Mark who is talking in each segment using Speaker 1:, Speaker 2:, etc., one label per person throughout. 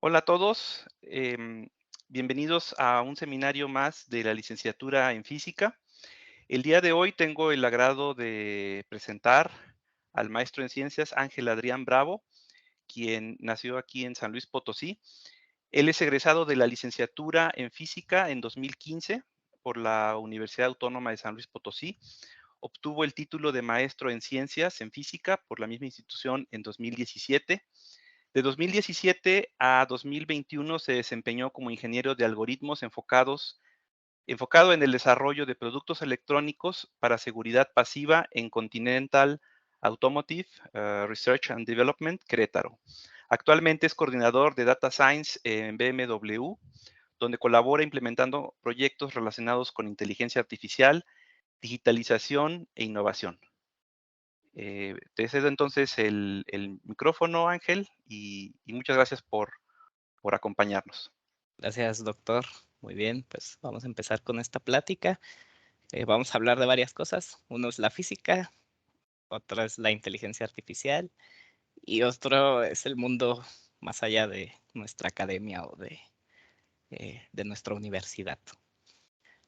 Speaker 1: Hola a todos, bienvenidos a un seminario más de la licenciatura en física. El día de hoy tengo el agrado de presentar al maestro en ciencias Ángel Adrián Bravo, quien nació aquí en San Luis Potosí. Él es egresado de la licenciatura en física en 2015 por la Universidad Autónoma de San Luis Potosí. Obtuvo el título de maestro en ciencias en física por la misma institución en 2017. De 2017 a 2021 se desempeñó como ingeniero de algoritmos enfocado en el desarrollo de productos electrónicos para seguridad pasiva en Continental Automotive Research and Development, Querétaro. Actualmente es coordinador de Data Science en BMW, donde colabora implementando proyectos relacionados con inteligencia artificial, digitalización e innovación. Te cedo entonces el micrófono, Ángel, y muchas gracias por acompañarnos.
Speaker 2: Gracias, doctor. Muy bien, pues vamos a empezar con esta plática. Vamos a hablar de varias cosas. Uno es la física, otro es la inteligencia artificial y otro es el mundo más allá de nuestra academia o de nuestra universidad.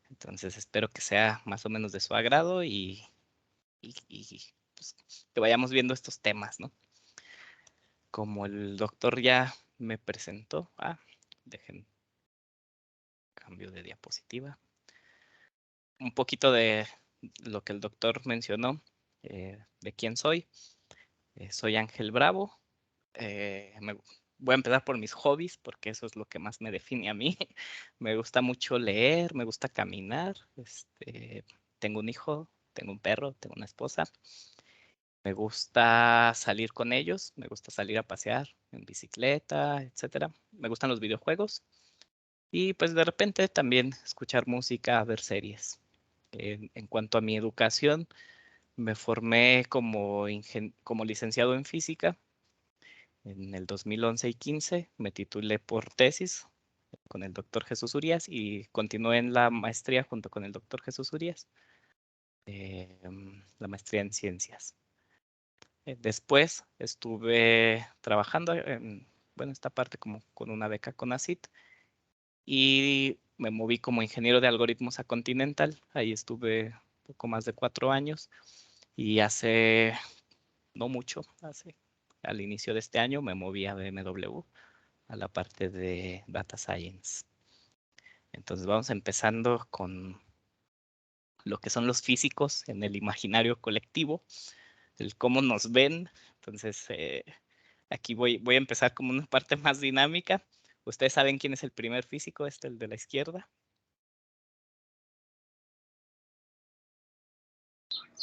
Speaker 2: Entonces espero que sea más o menos de su agrado y, pues, que vayamos viendo estos temas, ¿no? Como el doctor ya me presentó. Dejen cambio de diapositiva. Un poquito de lo que el doctor mencionó, de quién soy. Soy Ángel Bravo. Voy a empezar por mis hobbies, porque eso es lo que más me define a mí. Me gusta mucho leer, me gusta caminar. Tengo un hijo, tengo un perro, tengo una esposa. Me gusta salir con ellos, me gusta salir a pasear en bicicleta, etcétera. Me gustan los videojuegos y pues de repente también escuchar música, ver series. En cuanto a mi educación, me formé como licenciado en física en el 2011 y 15. Me titulé por tesis con el doctor Jesús Urías y continué en la maestría junto con el doctor Jesús Urías, la maestría en ciencias. Después estuve trabajando en esta parte como con una beca CONACYT y me moví como ingeniero de algoritmos a Continental. Ahí estuve poco más de 4 años y no mucho, al inicio de este año me moví a BMW, a la parte de Data Science. Entonces vamos empezando con lo que son los físicos en el imaginario colectivo, el cómo nos ven. Entonces aquí voy a empezar como una parte más dinámica. ¿Ustedes saben quién es el primer físico? El de la izquierda.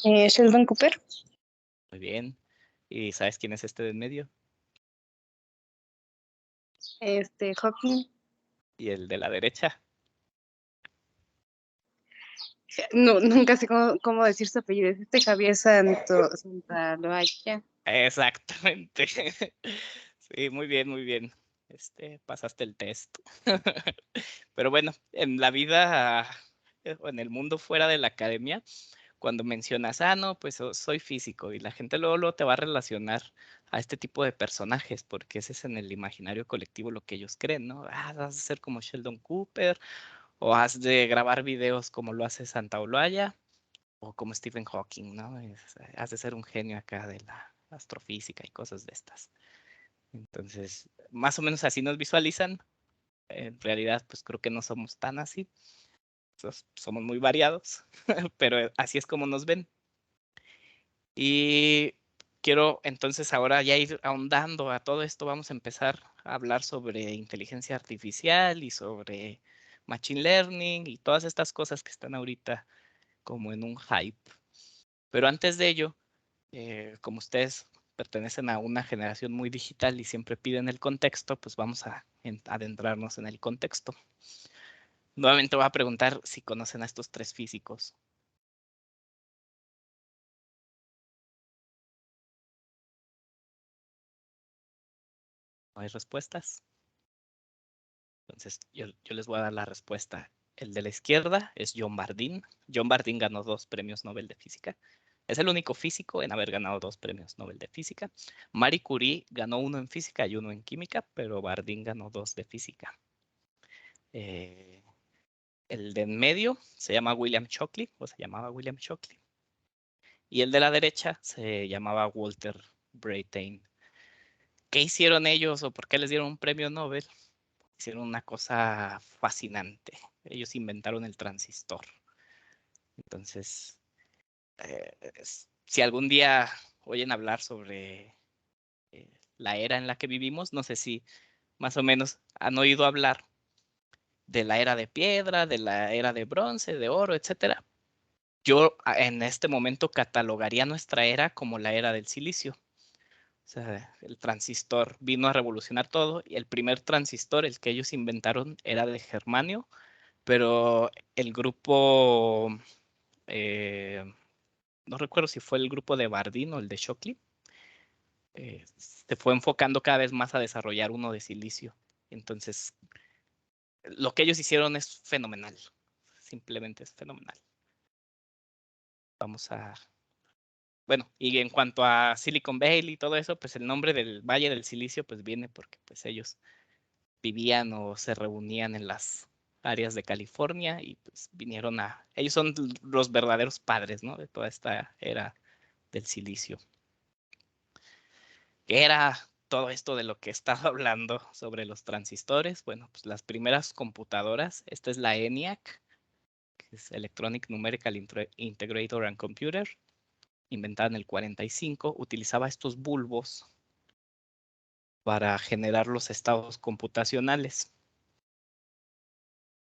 Speaker 3: Sheldon Cooper.
Speaker 2: Muy bien. ¿Y sabes quién es este de en medio?
Speaker 3: Hawking.
Speaker 2: ¿Y el de la derecha?
Speaker 3: No, nunca sé cómo decir su apellido. Es Javier Santaloaya.
Speaker 2: Exactamente. Sí, muy bien, muy bien. Pasaste el test. Pero bueno, en la vida o en el mundo fuera de la academia, cuando mencionas, no, pues soy físico, y la gente luego te va a relacionar a este tipo de personajes, porque ese es en el imaginario colectivo lo que ellos creen, ¿no? Vas a ser como Sheldon Cooper, o has de grabar videos como lo hace Santa Olaya, o como Stephen Hawking, ¿no? Has de ser un genio acá de la astrofísica y cosas de estas. Entonces, más o menos así nos visualizan. En realidad, pues creo que no somos tan así. Somos muy variados, pero así es como nos ven. Y quiero entonces ahora ya ir ahondando a todo esto. Vamos a empezar a hablar sobre inteligencia artificial y sobre machine learning y todas estas cosas que están ahorita como en un hype. Pero antes de ello, como ustedes pertenecen a una generación muy digital y siempre piden el contexto, pues vamos a adentrarnos en el contexto. Nuevamente voy a preguntar si conocen a estos tres físicos. ¿No hay respuestas? Entonces yo les voy a dar la respuesta. El de la izquierda es John Bardeen. John Bardeen ganó 2 premios Nobel de Física. Es el único físico en haber ganado 2 premios Nobel de física. Marie Curie ganó 1 en física y 1 en química, pero Bardeen ganó 2 de física. El de en medio se llama William Shockley, o se llamaba William Shockley. Y el de la derecha se llamaba Walter Brattain. ¿Qué hicieron ellos o por qué les dieron un premio Nobel? Hicieron una cosa fascinante. Ellos inventaron el transistor. Entonces, si algún día oyen hablar sobre la era en la que vivimos, no sé si más o menos han oído hablar de la era de piedra, de la era de bronce, de oro, etcétera. Yo en este momento catalogaría nuestra era como la era del silicio. O sea, el transistor vino a revolucionar todo y el primer transistor, el que ellos inventaron, era de germanio, pero el grupo, no recuerdo si fue el grupo de Bardeen o el de Shockley, se fue enfocando cada vez más a desarrollar uno de silicio. Entonces, lo que ellos hicieron es fenomenal, simplemente es fenomenal. Vamos a... Bueno, y en cuanto a Silicon Valley y todo eso, pues el nombre del Valle del Silicio pues viene porque pues ellos vivían o se reunían en las áreas de California y pues vinieron a... Ellos son los verdaderos padres, ¿no? De toda esta era del silicio. ¿Qué era todo esto de lo que he estado hablando sobre los transistores? Bueno, pues las primeras computadoras, esta es la ENIAC, que es Electronic Numerical Integrator and Computer, inventada en el 45, utilizaba estos bulbos para generar los estados computacionales.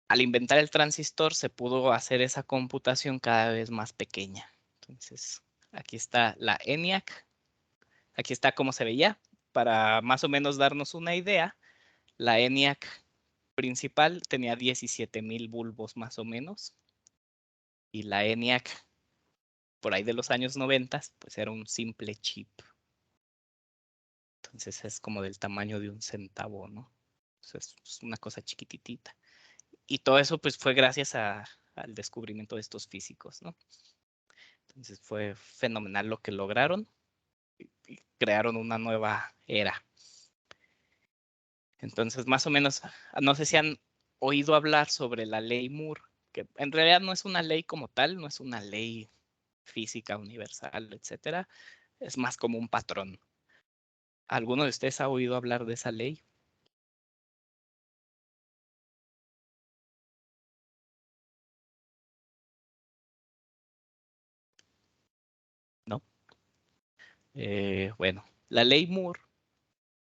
Speaker 2: Al inventar el transistor se pudo hacer esa computación cada vez más pequeña. Entonces, aquí está la ENIAC. Aquí está cómo se veía. Para más o menos darnos una idea, la ENIAC principal tenía 17,000 bulbos más o menos. Y la ENIAC, por ahí de los años 90, pues era un simple chip. Entonces es como del tamaño de un centavo, ¿no? Entonces es una cosa chiquititita. Y todo eso pues fue gracias al descubrimiento de estos físicos, ¿no? Entonces fue fenomenal lo que lograron y crearon una nueva era. Entonces más o menos, no sé si han oído hablar sobre la ley Moore, que en realidad no es una ley como tal, no es una ley física universal, etcétera. Es más como un patrón. ¿Alguno de ustedes ha oído hablar de esa ley? ¿No? Bueno, la ley Moore,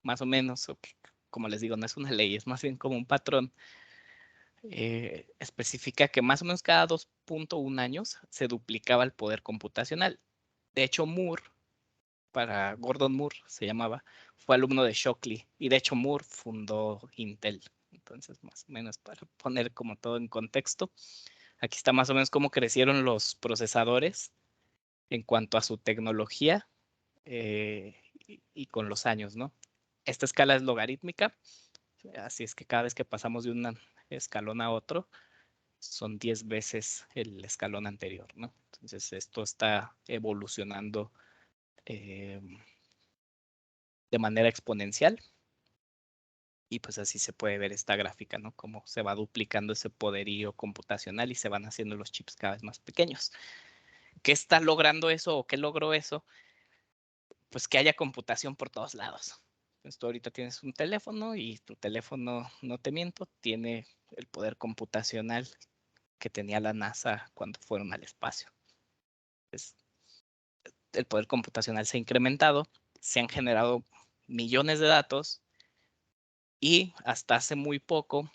Speaker 2: más o menos, como les digo, no es una ley, es más bien como un patrón. Especifica que más o menos cada 2.1 años se duplicaba el poder computacional. De hecho, Moore, para Gordon Moore se llamaba, fue alumno de Shockley y de hecho Moore fundó Intel. Entonces, más o menos para poner como todo en contexto, aquí está más o menos cómo crecieron los procesadores en cuanto a su tecnología y con los años, ¿no? Esta escala es logarítmica, así es que cada vez que pasamos de un escalón a otro, son 10 veces el escalón anterior, ¿no? Entonces esto está evolucionando de manera exponencial y pues así se puede ver esta gráfica, ¿no? Cómo se va duplicando ese poderío computacional y se van haciendo los chips cada vez más pequeños. ¿Qué está logrando eso o qué logró eso? Pues que haya computación por todos lados. Entonces tú ahorita tienes un teléfono y tu teléfono, no te miento, tiene el poder computacional que tenía la NASA cuando fueron al espacio. Entonces, el poder computacional se ha incrementado, se han generado millones de datos y hasta hace muy poco,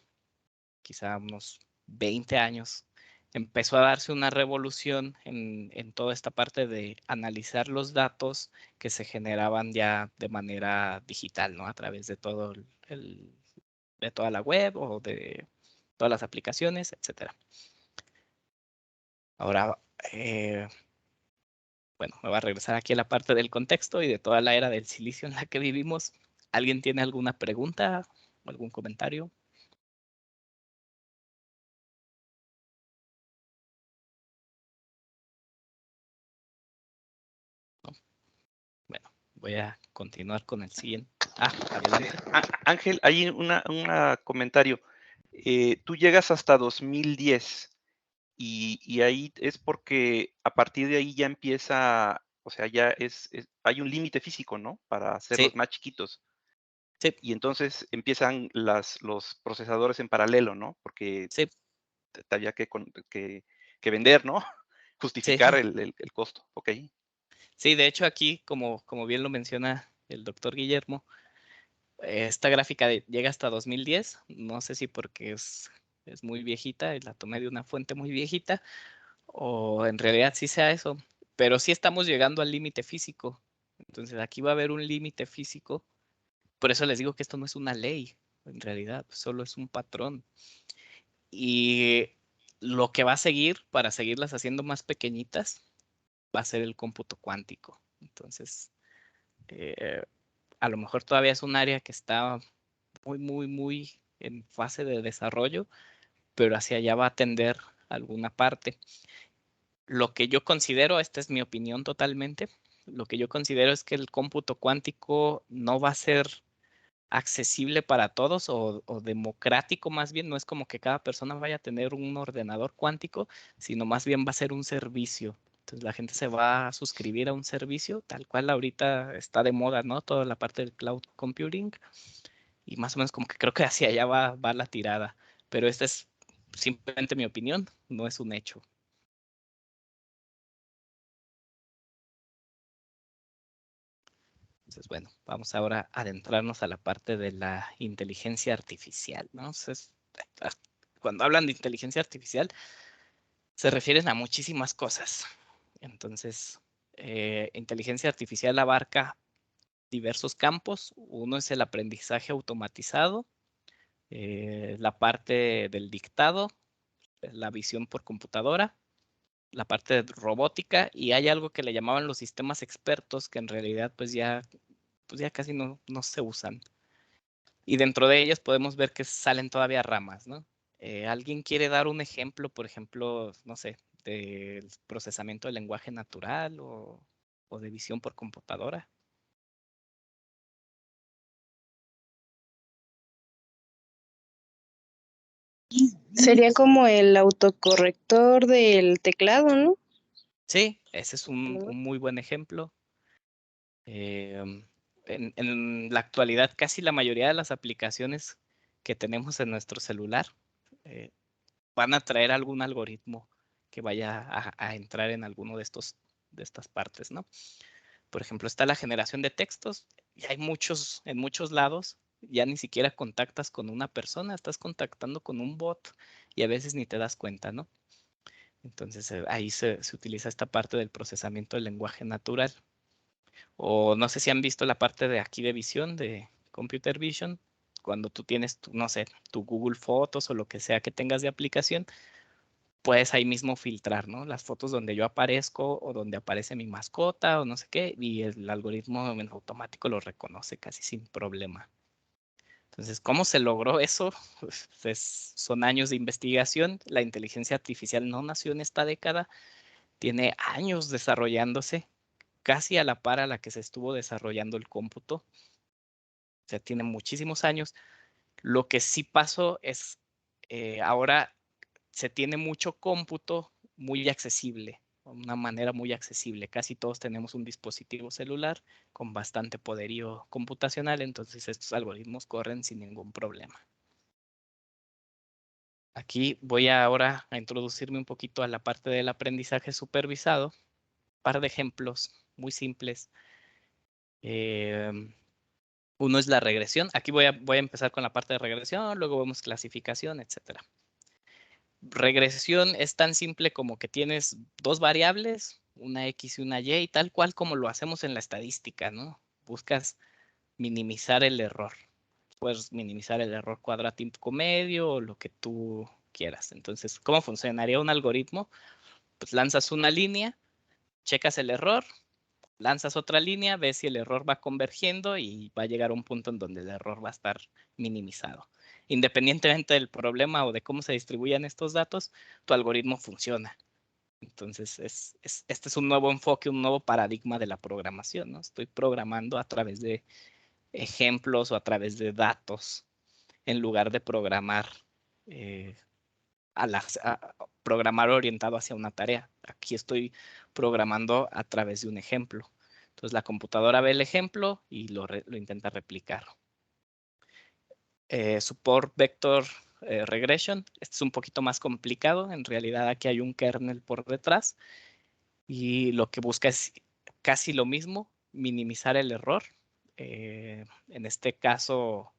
Speaker 2: quizá unos 20 años, empezó a darse una revolución en toda esta parte de analizar los datos que se generaban ya de manera digital, ¿no? A través de todo de toda la web o de todas las aplicaciones, etcétera. Ahora, bueno, me voy a regresar aquí a la parte del contexto y de toda la era del silicio en la que vivimos. ¿Alguien tiene alguna pregunta o algún comentario? Voy a continuar con el siguiente. Adelante.
Speaker 1: Ángel, hay un comentario. Tú llegas hasta 2010 y ahí es porque a partir de ahí ya empieza, o sea, ya hay un límite físico, ¿no? Para hacerlos
Speaker 2: Sí,
Speaker 1: más chiquitos.
Speaker 2: sí,
Speaker 1: Y entonces empiezan los procesadores en paralelo, ¿no? Porque
Speaker 2: sí,
Speaker 1: te había que vender, ¿no?
Speaker 2: sí.
Speaker 1: Justificar el costo. Ok.
Speaker 2: Sí, de hecho aquí, como bien lo menciona el doctor Guillermo, esta gráfica llega hasta 2010. No sé si porque es muy viejita y la tomé de una fuente muy viejita, o en realidad sí sea eso, pero sí estamos llegando al límite físico. Entonces aquí va a haber un límite físico. Por eso les digo que esto no es una ley, en realidad, solo es un patrón. Y lo que va a seguir para seguirlas haciendo más pequeñitas va a ser el cómputo cuántico. Entonces, a lo mejor todavía es un área que está muy en fase de desarrollo, pero hacia allá va a tender alguna parte. Lo que yo considero, esta es mi opinión totalmente, lo que yo considero es que el cómputo cuántico no va a ser accesible para todos o democrático más bien, no es como que cada persona vaya a tener un ordenador cuántico, sino más bien va a ser un servicio. Entonces la gente se va a suscribir a un servicio, tal cual ahorita está de moda, ¿no? Toda la parte del cloud computing y más o menos como que creo que hacia allá va la tirada, pero esta es simplemente mi opinión, no es un hecho. Entonces, bueno, vamos ahora a adentrarnos a la parte de la inteligencia artificial, ¿no? Entonces, cuando hablan de inteligencia artificial, se refieren a muchísimas cosas. Entonces, inteligencia artificial abarca diversos campos. Uno es el aprendizaje automatizado, la parte del dictado, la visión por computadora, la parte de robótica, y hay algo que le llamaban los sistemas expertos, que en realidad pues ya casi no se usan. Y dentro de ellas podemos ver que salen todavía ramas, ¿no? ¿Alguien quiere dar un ejemplo, por ejemplo, no sé, del procesamiento del lenguaje natural o de visión por computadora?
Speaker 3: Sería como el autocorrector del teclado, ¿no?
Speaker 2: Sí, ese es un muy buen ejemplo. En la actualidad, casi la mayoría de las aplicaciones que tenemos en nuestro celular eh, van a traer algún algoritmo que vaya a entrar en alguno de estas partes, ¿no? Por ejemplo, está la generación de textos y hay en muchos lados, ya ni siquiera contactas con una persona, estás contactando con un bot y a veces ni te das cuenta, ¿no? Entonces ahí se utiliza esta parte del procesamiento del lenguaje natural. O no sé si han visto la parte de aquí de visión, de Computer Vision, cuando tú tienes, no sé, tu Google Fotos o lo que sea que tengas de aplicación, puedes ahí mismo filtrar, ¿no? Las fotos donde yo aparezco o donde aparece mi mascota o no sé qué, y el algoritmo en automático lo reconoce casi sin problema. Entonces, ¿cómo se logró eso? Pues son años de investigación. La inteligencia artificial no nació en esta década, tiene años desarrollándose, casi a la par a la que se estuvo desarrollando el cómputo. O sea, tiene muchísimos años. Lo que sí pasó es, ahora se tiene mucho cómputo muy accesible, de una manera muy accesible. Casi todos tenemos un dispositivo celular con bastante poderío computacional, entonces estos algoritmos corren sin ningún problema. Aquí voy ahora a introducirme un poquito a la parte del aprendizaje supervisado. Un par de ejemplos muy simples. Uno es la regresión. Aquí voy a empezar con la parte de regresión, luego vemos clasificación, etcétera. Regresión es tan simple como que tienes dos variables, una X y una Y, tal cual como lo hacemos en la estadística, ¿no? Buscas minimizar el error. Puedes minimizar el error cuadrático medio o lo que tú quieras. Entonces, ¿cómo funcionaría un algoritmo? Pues lanzas una línea, checas el error, lanzas otra línea, ves si el error va convergiendo y va a llegar a un punto en donde el error va a estar minimizado. Independientemente del problema o de cómo se distribuyan estos datos, tu algoritmo funciona. Entonces, este es un nuevo enfoque, un nuevo paradigma de la programación, ¿no? Estoy programando a través de ejemplos o a través de datos, en lugar de programar, programar orientado hacia una tarea. Aquí estoy programando a través de un ejemplo. Entonces, la computadora ve el ejemplo y lo intenta replicar. Support Vector Regression. Este es un poquito más complicado. En realidad, aquí hay un kernel por detrás y lo que busca es casi lo mismo, minimizar el error. En este caso,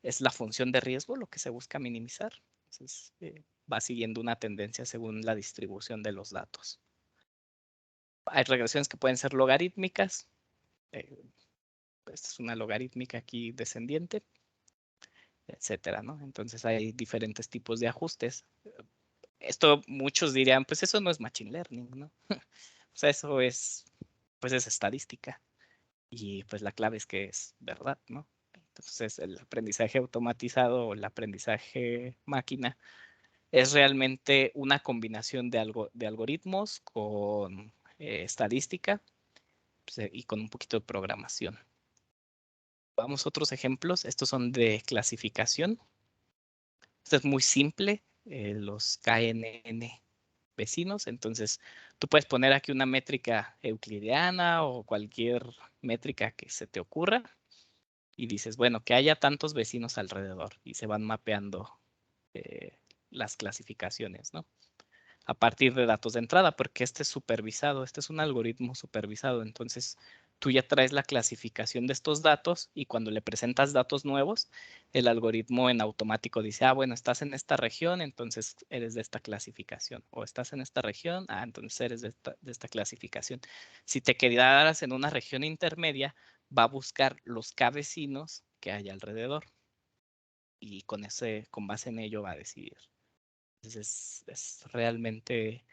Speaker 2: es la función de riesgo lo que se busca minimizar. Entonces, va siguiendo una tendencia según la distribución de los datos. Hay regresiones que pueden ser logarítmicas. Esta es una logarítmica aquí descendiente, etcétera, ¿no? Entonces hay diferentes tipos de ajustes. Esto muchos dirían, pues eso no es machine learning, ¿no? O sea, eso es, pues es estadística. Y pues la clave es que es verdad, ¿no? Entonces el aprendizaje automatizado o el aprendizaje máquina es realmente una combinación de algoritmos con estadística, pues, y con un poquito de programación. Vamos a otros ejemplos. Estos son de clasificación. Esto es muy simple. Los KNN vecinos. Entonces, tú puedes poner aquí una métrica euclidiana o cualquier métrica que se te ocurra. Y dices, bueno, que haya tantos vecinos alrededor. Y se van mapeando las clasificaciones, ¿no? A partir de datos de entrada, porque este es supervisado, este es un algoritmo supervisado. Entonces, tú ya traes la clasificación de estos datos y cuando le presentas datos nuevos, el algoritmo en automático dice, ah, bueno, estás en esta región, entonces eres de esta clasificación. O estás en esta región, ah, entonces eres de esta clasificación. Si te quedaras en una región intermedia, va a buscar los K-vecinos que hay alrededor. Y con base en ello va a decidir. Entonces es realmente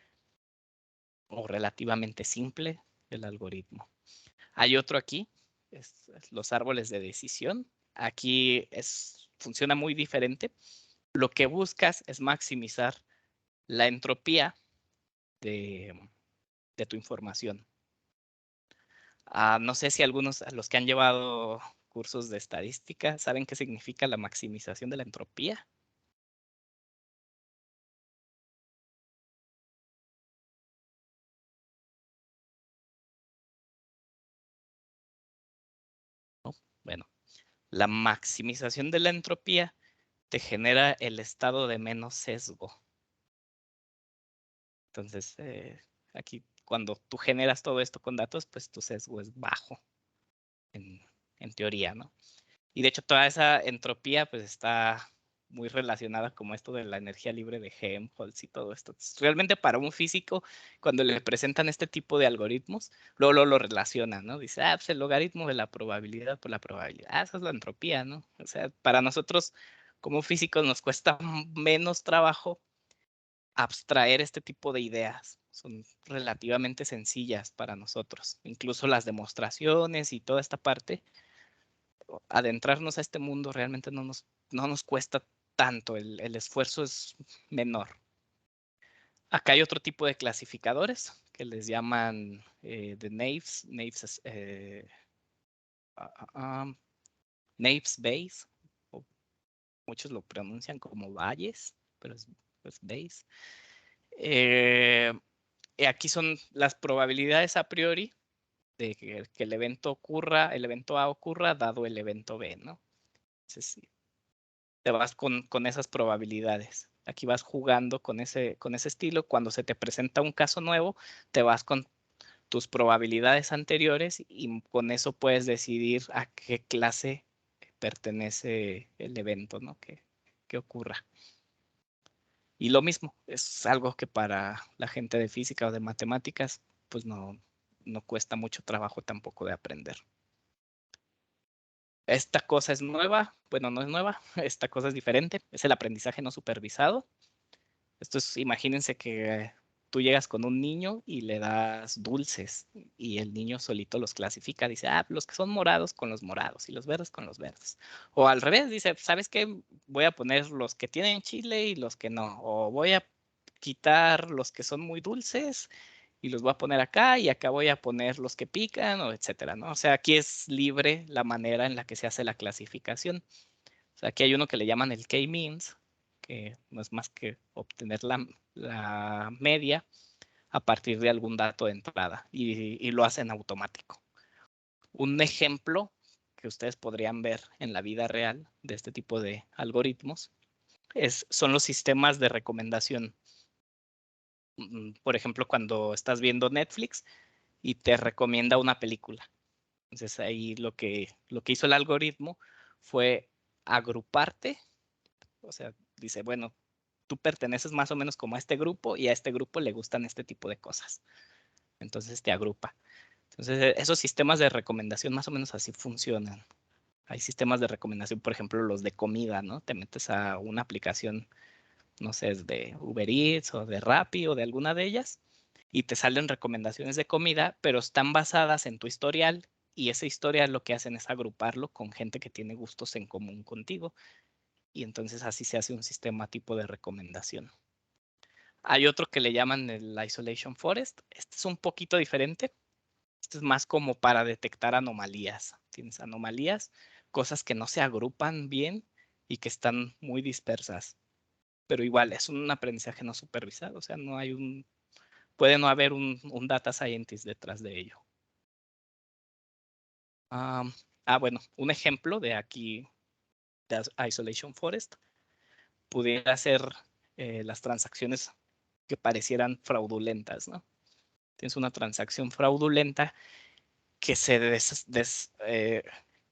Speaker 2: o relativamente simple el algoritmo. Hay otro aquí, es los árboles de decisión. Aquí funciona muy diferente. Lo que buscas es maximizar la entropía de tu información. No sé si algunos, los que han llevado cursos de estadística, saben qué significa la maximización de la entropía. ¿No? Bueno, la maximización de la entropía te genera el estado de menos sesgo. Entonces, aquí cuando tú generas todo esto con datos, pues tu sesgo es bajo, en teoría, ¿no? Y de hecho toda esa entropía pues está muy relacionada como esto de la energía libre de Helmholtz y todo esto. Entonces, realmente para un físico, cuando le presentan este tipo de algoritmos, luego lo relacionan, ¿no? Dice, pues el logaritmo de la probabilidad por la probabilidad. Esa es la entropía, ¿no? O sea, para nosotros como físicos nos cuesta menos trabajo abstraer este tipo de ideas. Son relativamente sencillas para nosotros. Incluso las demostraciones y toda esta parte, adentrarnos a este mundo realmente no nos cuesta tanto. El esfuerzo es menor. Acá hay otro tipo de clasificadores que les llaman de Naives. Naives Bayes. Muchos lo pronuncian como Bayes, pero es Bayes. Aquí son las probabilidades a priori de que el evento ocurra, el evento A ocurra dado el evento B, ¿no? Entonces, te vas con esas probabilidades. Aquí vas jugando con ese estilo. Cuando se te presenta un caso nuevo, te vas con tus probabilidades anteriores y con eso puedes decidir a qué clase pertenece el evento, ¿no? Que ocurra. Y lo mismo, es algo que para la gente de física o de matemáticas, pues no cuesta mucho trabajo tampoco de aprender. Esta cosa es nueva, bueno, no es nueva, esta cosa es diferente, es el aprendizaje no supervisado. Esto es, imagínense que tú llegas con un niño y le das dulces y el niño solito los clasifica, dice, los que son morados con los morados y los verdes con los verdes. O al revés, dice, ¿sabes qué? Voy a poner los que tienen chile y los que no, o voy a quitar los que son muy dulces y los voy a poner acá y acá voy a poner los que pican o etcétera, ¿no? O sea, aquí es libre la manera en la que se hace la clasificación. O sea, aquí hay uno que le llaman el K-means, que no es más que obtener la media a partir de algún dato de entrada y lo hacen automático. Un ejemplo que ustedes podrían ver en la vida real de este tipo de algoritmos son los sistemas de recomendación. Por ejemplo, cuando estás viendo Netflix y te recomienda una película. Entonces ahí lo que hizo el algoritmo fue agruparte. O sea, dice, bueno, tú perteneces más o menos como a este grupo y a este grupo le gustan este tipo de cosas. Entonces te agrupa. Entonces esos sistemas de recomendación más o menos así funcionan. Hay sistemas de recomendación, por ejemplo, los de comida, ¿no? Te metes a una aplicación, no sé, es de Uber Eats o de Rappi o de alguna de ellas y te salen recomendaciones de comida, pero están basadas en tu historial y ese historial lo que hacen es agruparlo con gente que tiene gustos en común contigo y entonces así se hace un sistema tipo de recomendación. Hay otro que le llaman el Isolation Forest. Este es un poquito diferente. Este es más como para detectar anomalías. Tienes anomalías, cosas que no se agrupan bien y que están muy dispersas. Pero igual es un aprendizaje no supervisado. O sea, puede no haber un data scientist detrás de ello. Bueno, un ejemplo de aquí, de Isolation Forest, pudiera ser las transacciones que parecieran fraudulentas, ¿no? Tienes una transacción fraudulenta que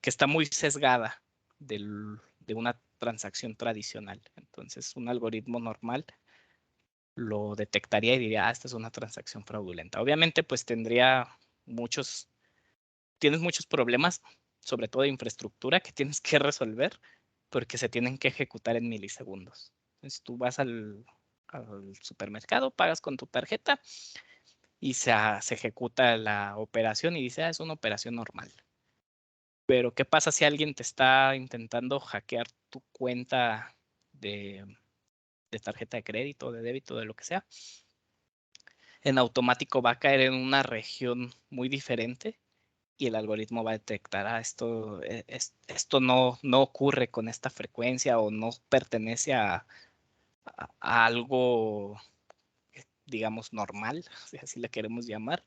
Speaker 2: que está muy sesgada de una transacción tradicional. Entonces, un algoritmo normal lo detectaría y diría, esta es una transacción fraudulenta. Obviamente, pues tienes muchos problemas, sobre todo de infraestructura, que tienes que resolver porque se tienen que ejecutar en milisegundos. Entonces, tú vas al supermercado, pagas con tu tarjeta y se ejecuta la operación y dice, es una operación normal. Pero, ¿qué pasa si alguien te está intentando hackear tu cuenta de tarjeta de crédito, de débito, de lo que sea? En automático va a caer en una región muy diferente y el algoritmo va a detectar, esto no ocurre con esta frecuencia o no pertenece a algo, digamos, normal, si así le queremos llamar.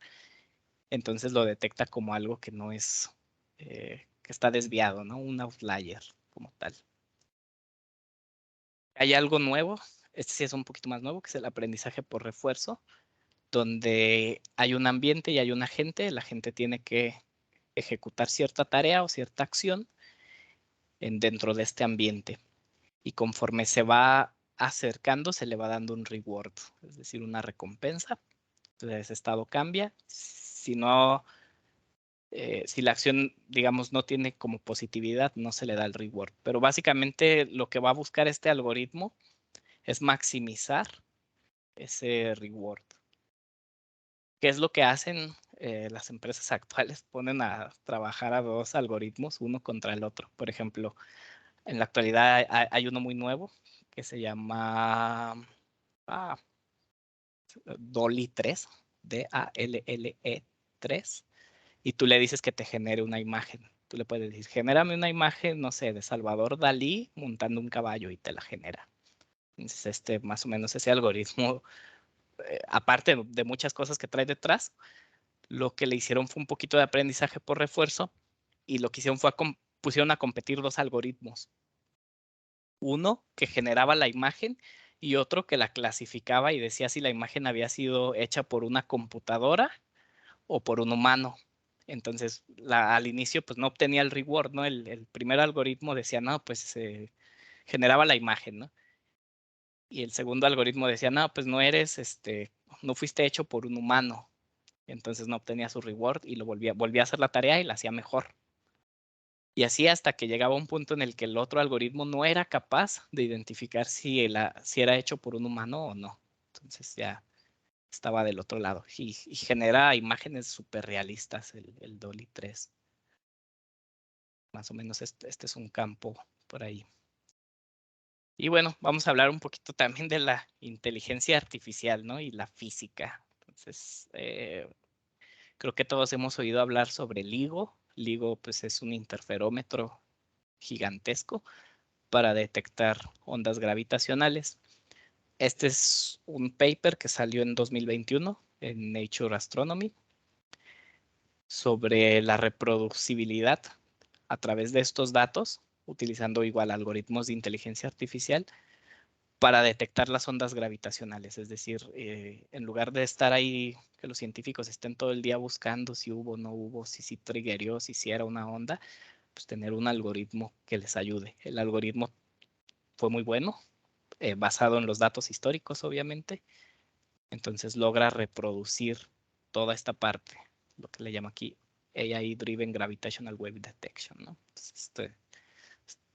Speaker 2: Entonces lo detecta como algo que no es, que está desviado, ¿no? Un outlier como tal. Hay algo nuevo, este sí es un poquito más nuevo, que es el aprendizaje por refuerzo, donde hay un ambiente y hay un agente, la gente tiene que ejecutar cierta tarea o cierta acción dentro de este ambiente. Y conforme se va acercando, se le va dando un reward, es decir, una recompensa. Entonces, ese estado cambia. Si la acción, digamos, no tiene como positividad, no se le da el reward. Pero básicamente lo que va a buscar este algoritmo es maximizar ese reward. ¿Qué es lo que hacen las empresas actuales? Ponen a trabajar a dos algoritmos, uno contra el otro. Por ejemplo, en la actualidad hay uno muy nuevo que se llama Dall-E 3, D-A-L-L-E 3, y tú le dices que te genere una imagen. Tú le puedes decir, genérame una imagen, no sé, de Salvador Dalí montando un caballo y te la genera. Entonces, más o menos ese algoritmo, aparte de muchas cosas que trae detrás, lo que le hicieron fue un poquito de aprendizaje por refuerzo y lo que hicieron fue pusieron a competir dos algoritmos. Uno que generaba la imagen y otro que la clasificaba y decía si la imagen había sido hecha por una computadora o por un humano. Entonces, al inicio, pues no obtenía el reward, ¿no? El primer algoritmo decía, no, pues generaba la imagen, ¿no? Y el segundo algoritmo decía, no, pues no fuiste hecho por un humano. Entonces no obtenía su reward y volvía a hacer la tarea y la hacía mejor. Y así hasta que llegaba un punto en el que el otro algoritmo no era capaz de identificar si era hecho por un humano o no. Entonces ya estaba del otro lado y genera imágenes súper realistas el Dall-E 3. Más o menos este es un campo por ahí. Y bueno, vamos a hablar un poquito también de la inteligencia artificial, ¿no? Y la física. Entonces, creo que todos hemos oído hablar sobre LIGO. LIGO, pues, es un interferómetro gigantesco para detectar ondas gravitacionales. Este es un paper que salió en 2021 en Nature Astronomy sobre la reproducibilidad a través de estos datos, utilizando igual algoritmos de inteligencia artificial para detectar las ondas gravitacionales. Es decir, en lugar de estar ahí, que los científicos estén todo el día buscando si hubo o no hubo, si sí triggerió, si sí era una onda, pues tener un algoritmo que les ayude. El algoritmo fue muy bueno, basado en los datos históricos, obviamente. Entonces logra reproducir toda esta parte, lo que le llamo aquí AI Driven Gravitational Wave Detection, ¿no? Entonces,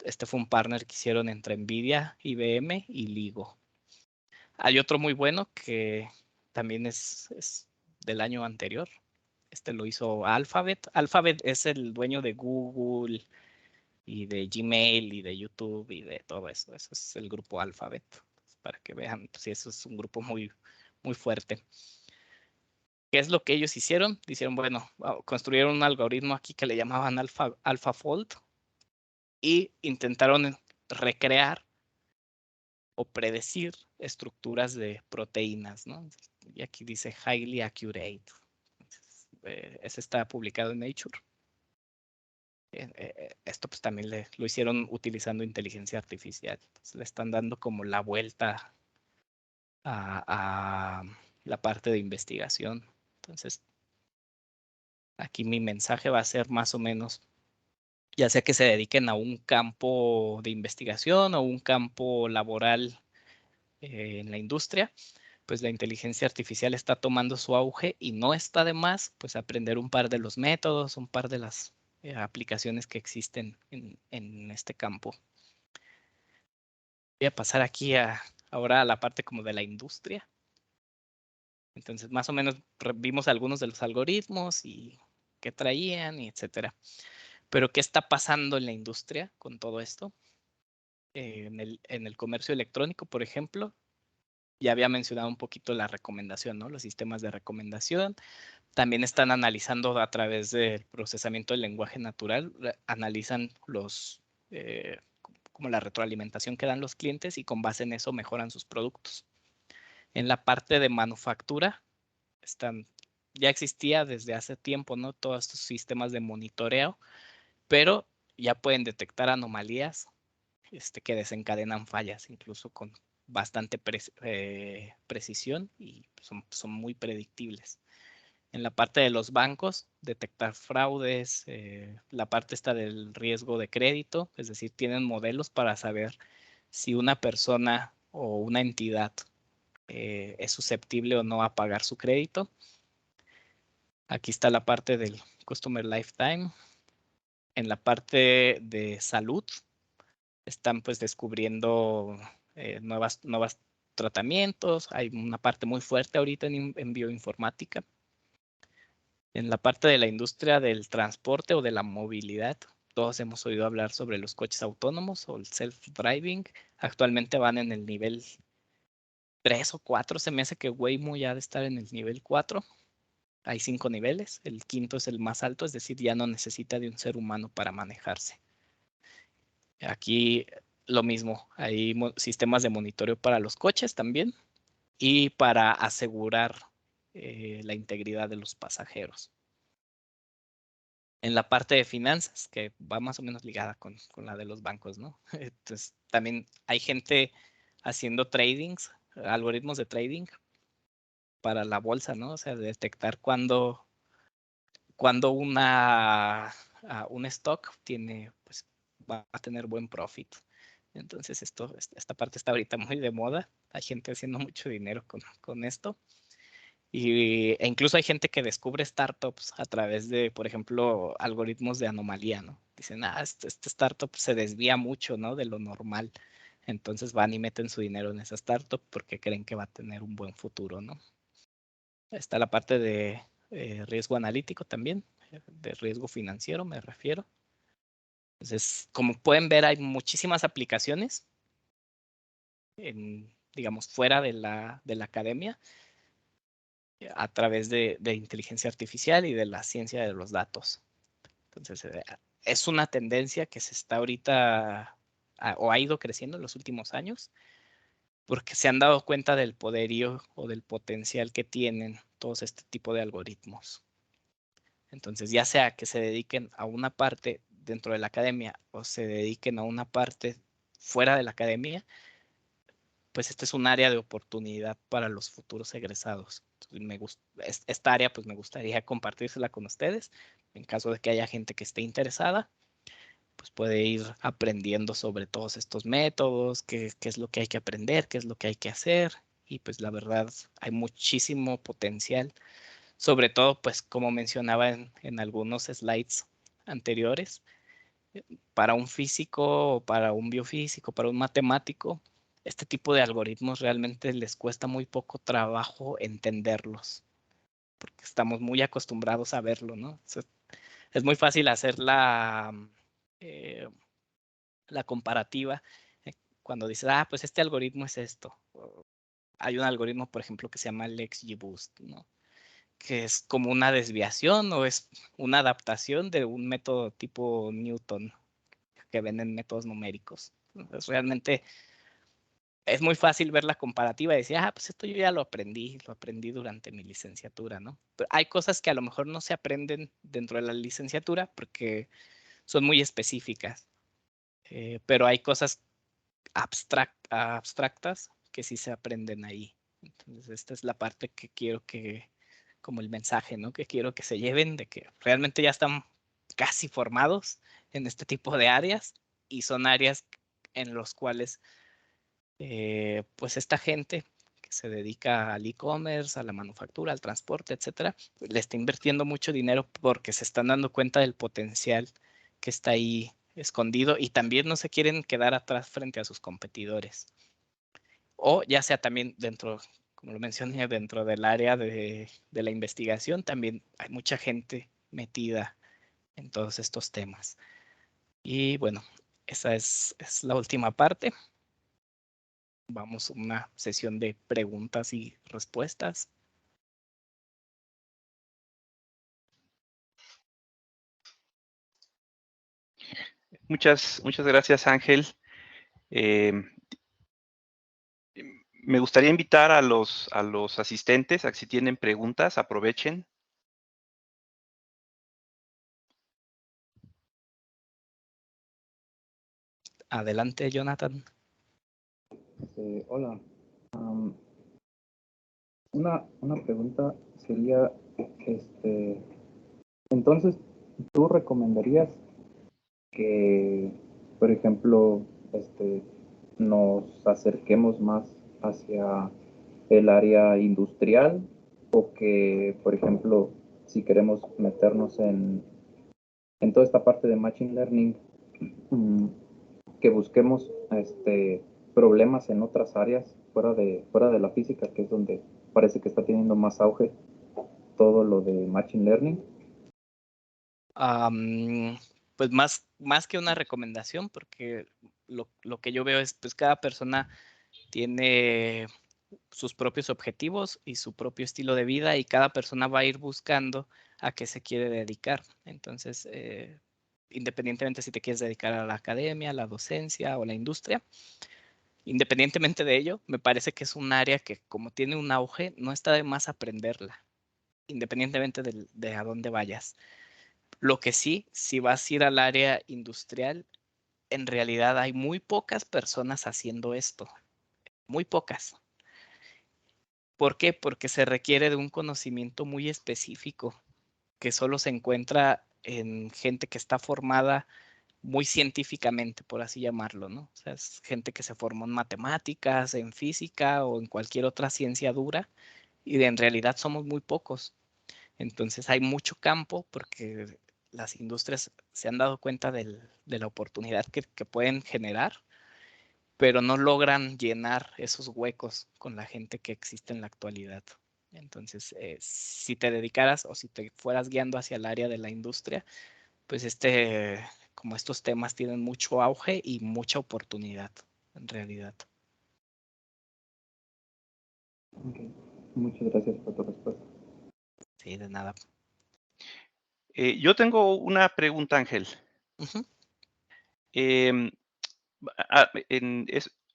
Speaker 2: este fue un partner que hicieron entre NVIDIA, IBM y LIGO. Hay otro muy bueno que también es del año anterior. Este lo hizo Alphabet. Alphabet es el dueño de Google y de Gmail y de YouTube y de todo eso. Eso es el grupo Alphabet. Para que vean, si eso es un grupo muy, muy fuerte. ¿Qué es lo que ellos hicieron? Dijeron, bueno, construyeron un algoritmo aquí que le llamaban AlphaFold y intentaron recrear o predecir estructuras de proteínas, ¿no? Y aquí dice highly accurate. Ese está publicado en Nature. Esto pues también lo hicieron utilizando inteligencia artificial. Entonces, le están dando como la vuelta a la parte de investigación. Entonces, aquí mi mensaje va a ser más o menos, ya sea que se dediquen a un campo de investigación o un campo laboral en la industria, pues la inteligencia artificial está tomando su auge y no está de más pues aprender un par de los métodos, un par de las aplicaciones que existen en este campo. Voy a pasar aquí ahora a la parte como de la industria. Entonces, más o menos vimos algunos de los algoritmos y qué traían y etcétera. Pero, ¿qué está pasando en la industria con todo esto? En el comercio electrónico, por ejemplo, ya había mencionado un poquito la recomendación, ¿no? Los sistemas de recomendación. También están analizando a través del procesamiento del lenguaje natural, analizan como la retroalimentación que dan los clientes y con base en eso mejoran sus productos. En la parte de manufactura, ya existía desde hace tiempo, ¿no? Todos estos sistemas de monitoreo, pero ya pueden detectar anomalías que desencadenan fallas, incluso con bastante precisión y son muy predictibles. En la parte de los bancos, detectar fraudes, la parte está del riesgo de crédito, es decir, tienen modelos para saber si una persona o una entidad es susceptible o no a pagar su crédito. Aquí está la parte del Customer Lifetime. En la parte de salud, están pues descubriendo nuevos tratamientos. Hay una parte muy fuerte ahorita en bioinformática. En la parte de la industria del transporte o de la movilidad, todos hemos oído hablar sobre los coches autónomos o el self-driving. Actualmente van en el nivel 3 o 4. Se me hace que Waymo ya ha de estar en el nivel 4. Hay 5 niveles. El quinto es el más alto, es decir, ya no necesita de un ser humano para manejarse. Aquí lo mismo, hay sistemas de monitoreo para los coches también y para asegurar la integridad de los pasajeros. En la parte de finanzas, que va más o menos ligada con la de los bancos, ¿no? Entonces, también hay gente haciendo tradings, algoritmos de trading para la bolsa, ¿no? O sea, detectar cuando un stock pues, va a tener buen profit. Entonces, esta parte está ahorita muy de moda. Hay gente haciendo mucho dinero con esto. E incluso hay gente que descubre startups a través de, por ejemplo, algoritmos de anomalía, ¿no? Dicen, este startup se desvía mucho, ¿no? De lo normal. Entonces van y meten su dinero en esa startup porque creen que va a tener un buen futuro, ¿no? Está la parte de riesgo analítico también, de riesgo financiero me refiero. Entonces, como pueden ver, hay muchísimas aplicaciones digamos, fuera de la academia, a través de inteligencia artificial y de la ciencia de los datos. Entonces, es una tendencia que se está ahorita o ha ido creciendo en los últimos años, porque se han dado cuenta del poderío o del potencial que tienen todos este tipo de algoritmos. Entonces, ya sea que se dediquen a una parte dentro de la academia o se dediquen a una parte fuera de la academia, pues este es un área de oportunidad para los futuros egresados. Esta área pues me gustaría compartírsela con ustedes. En caso de que haya gente que esté interesada, pues puede ir aprendiendo sobre todos estos métodos, qué es lo que hay que aprender, qué es lo que hay que hacer. Y pues la verdad hay muchísimo potencial, sobre todo pues como mencionaba en algunos slides anteriores, para un físico, o para un biofísico, para un matemático, este tipo de algoritmos realmente les cuesta muy poco trabajo entenderlos, porque estamos muy acostumbrados a verlo, ¿no? Es muy fácil hacer eh, la comparativa cuando dices, pues este algoritmo es esto. Hay un algoritmo, por ejemplo, que se llama el XGBoost, ¿no? Que es como una desviación o es una adaptación de un método tipo Newton que ven en métodos numéricos. Entonces, realmente es muy fácil ver la comparativa y decir, pues esto yo ya lo aprendí durante mi licenciatura, ¿no? Pero hay cosas que a lo mejor no se aprenden dentro de la licenciatura porque son muy específicas, pero hay cosas abstractas que sí se aprenden ahí. Entonces, esta es la parte que quiero como el mensaje, ¿no? Que quiero que se lleven de que realmente ya están casi formados en este tipo de áreas y son áreas en los cuales pues esta gente que se dedica al e-commerce, a la manufactura, al transporte, etcétera, pues, le está invirtiendo mucho dinero porque se están dando cuenta del potencial que está ahí escondido y también no se quieren quedar atrás frente a sus competidores. O ya sea también dentro, como lo mencioné, dentro del área de la investigación, también hay mucha gente metida en todos estos temas. Y bueno, esa es la última parte. Vamos a una sesión de preguntas y respuestas.
Speaker 1: Muchas gracias, Ángel. Me gustaría invitar a los asistentes a que si tienen preguntas, aprovechen.
Speaker 2: Adelante, Jonathan.
Speaker 4: Hola. Una pregunta sería, entonces, ¿tú recomendarías que, por ejemplo, nos acerquemos más hacia el área industrial o que, por ejemplo, si queremos meternos en toda esta parte de Machine Learning, que busquemos problemas en otras áreas fuera de la física, que es donde parece que está teniendo más auge todo lo de Machine Learning?
Speaker 2: Pues más que una recomendación, porque lo que yo veo es, pues cada persona tiene sus propios objetivos y su propio estilo de vida y cada persona va a ir buscando a qué se quiere dedicar. Entonces, independientemente si te quieres dedicar a la academia, a la docencia o la industria, independientemente de ello, me parece que es un área que como tiene un auge, no está de más aprenderla, independientemente de a dónde vayas. Lo que sí, si vas a ir al área industrial, en realidad hay muy pocas personas haciendo esto, muy pocas. ¿Por qué? Porque se requiere de un conocimiento muy específico que solo se encuentra en gente que está formada muy científicamente, por así llamarlo, ¿no? O sea, es gente que se formó en matemáticas, en física o en cualquier otra ciencia dura y en realidad somos muy pocos. Entonces hay mucho campo porque las industrias se han dado cuenta de la oportunidad que pueden generar, pero no logran llenar esos huecos con la gente que existe en la actualidad. Entonces, si te dedicaras o si te fueras guiando hacia el área de la industria, pues como estos temas tienen mucho auge y mucha oportunidad en realidad.
Speaker 4: Ok. Muchas gracias por tu respuesta.
Speaker 2: Sí, de nada.
Speaker 1: Yo tengo una pregunta, Ángel.
Speaker 2: Ujú.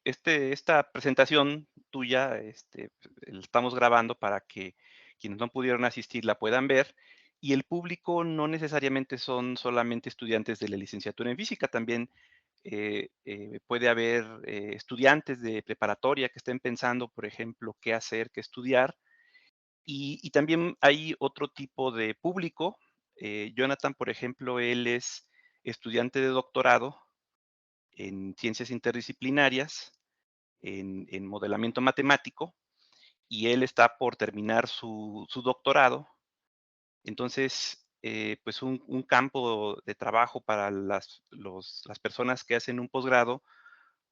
Speaker 1: Esta presentación tuya, la estamos grabando para que quienes no pudieron asistir la puedan ver, y el público no necesariamente son solamente estudiantes de la licenciatura en física, también puede haber estudiantes de preparatoria que estén pensando, por ejemplo, qué hacer, qué estudiar, y también hay otro tipo de público. Jonathan, por ejemplo, él es estudiante de doctorado en ciencias interdisciplinarias, en modelamiento matemático, y él está por terminar su doctorado. Entonces, pues un campo de trabajo para las personas que hacen un posgrado,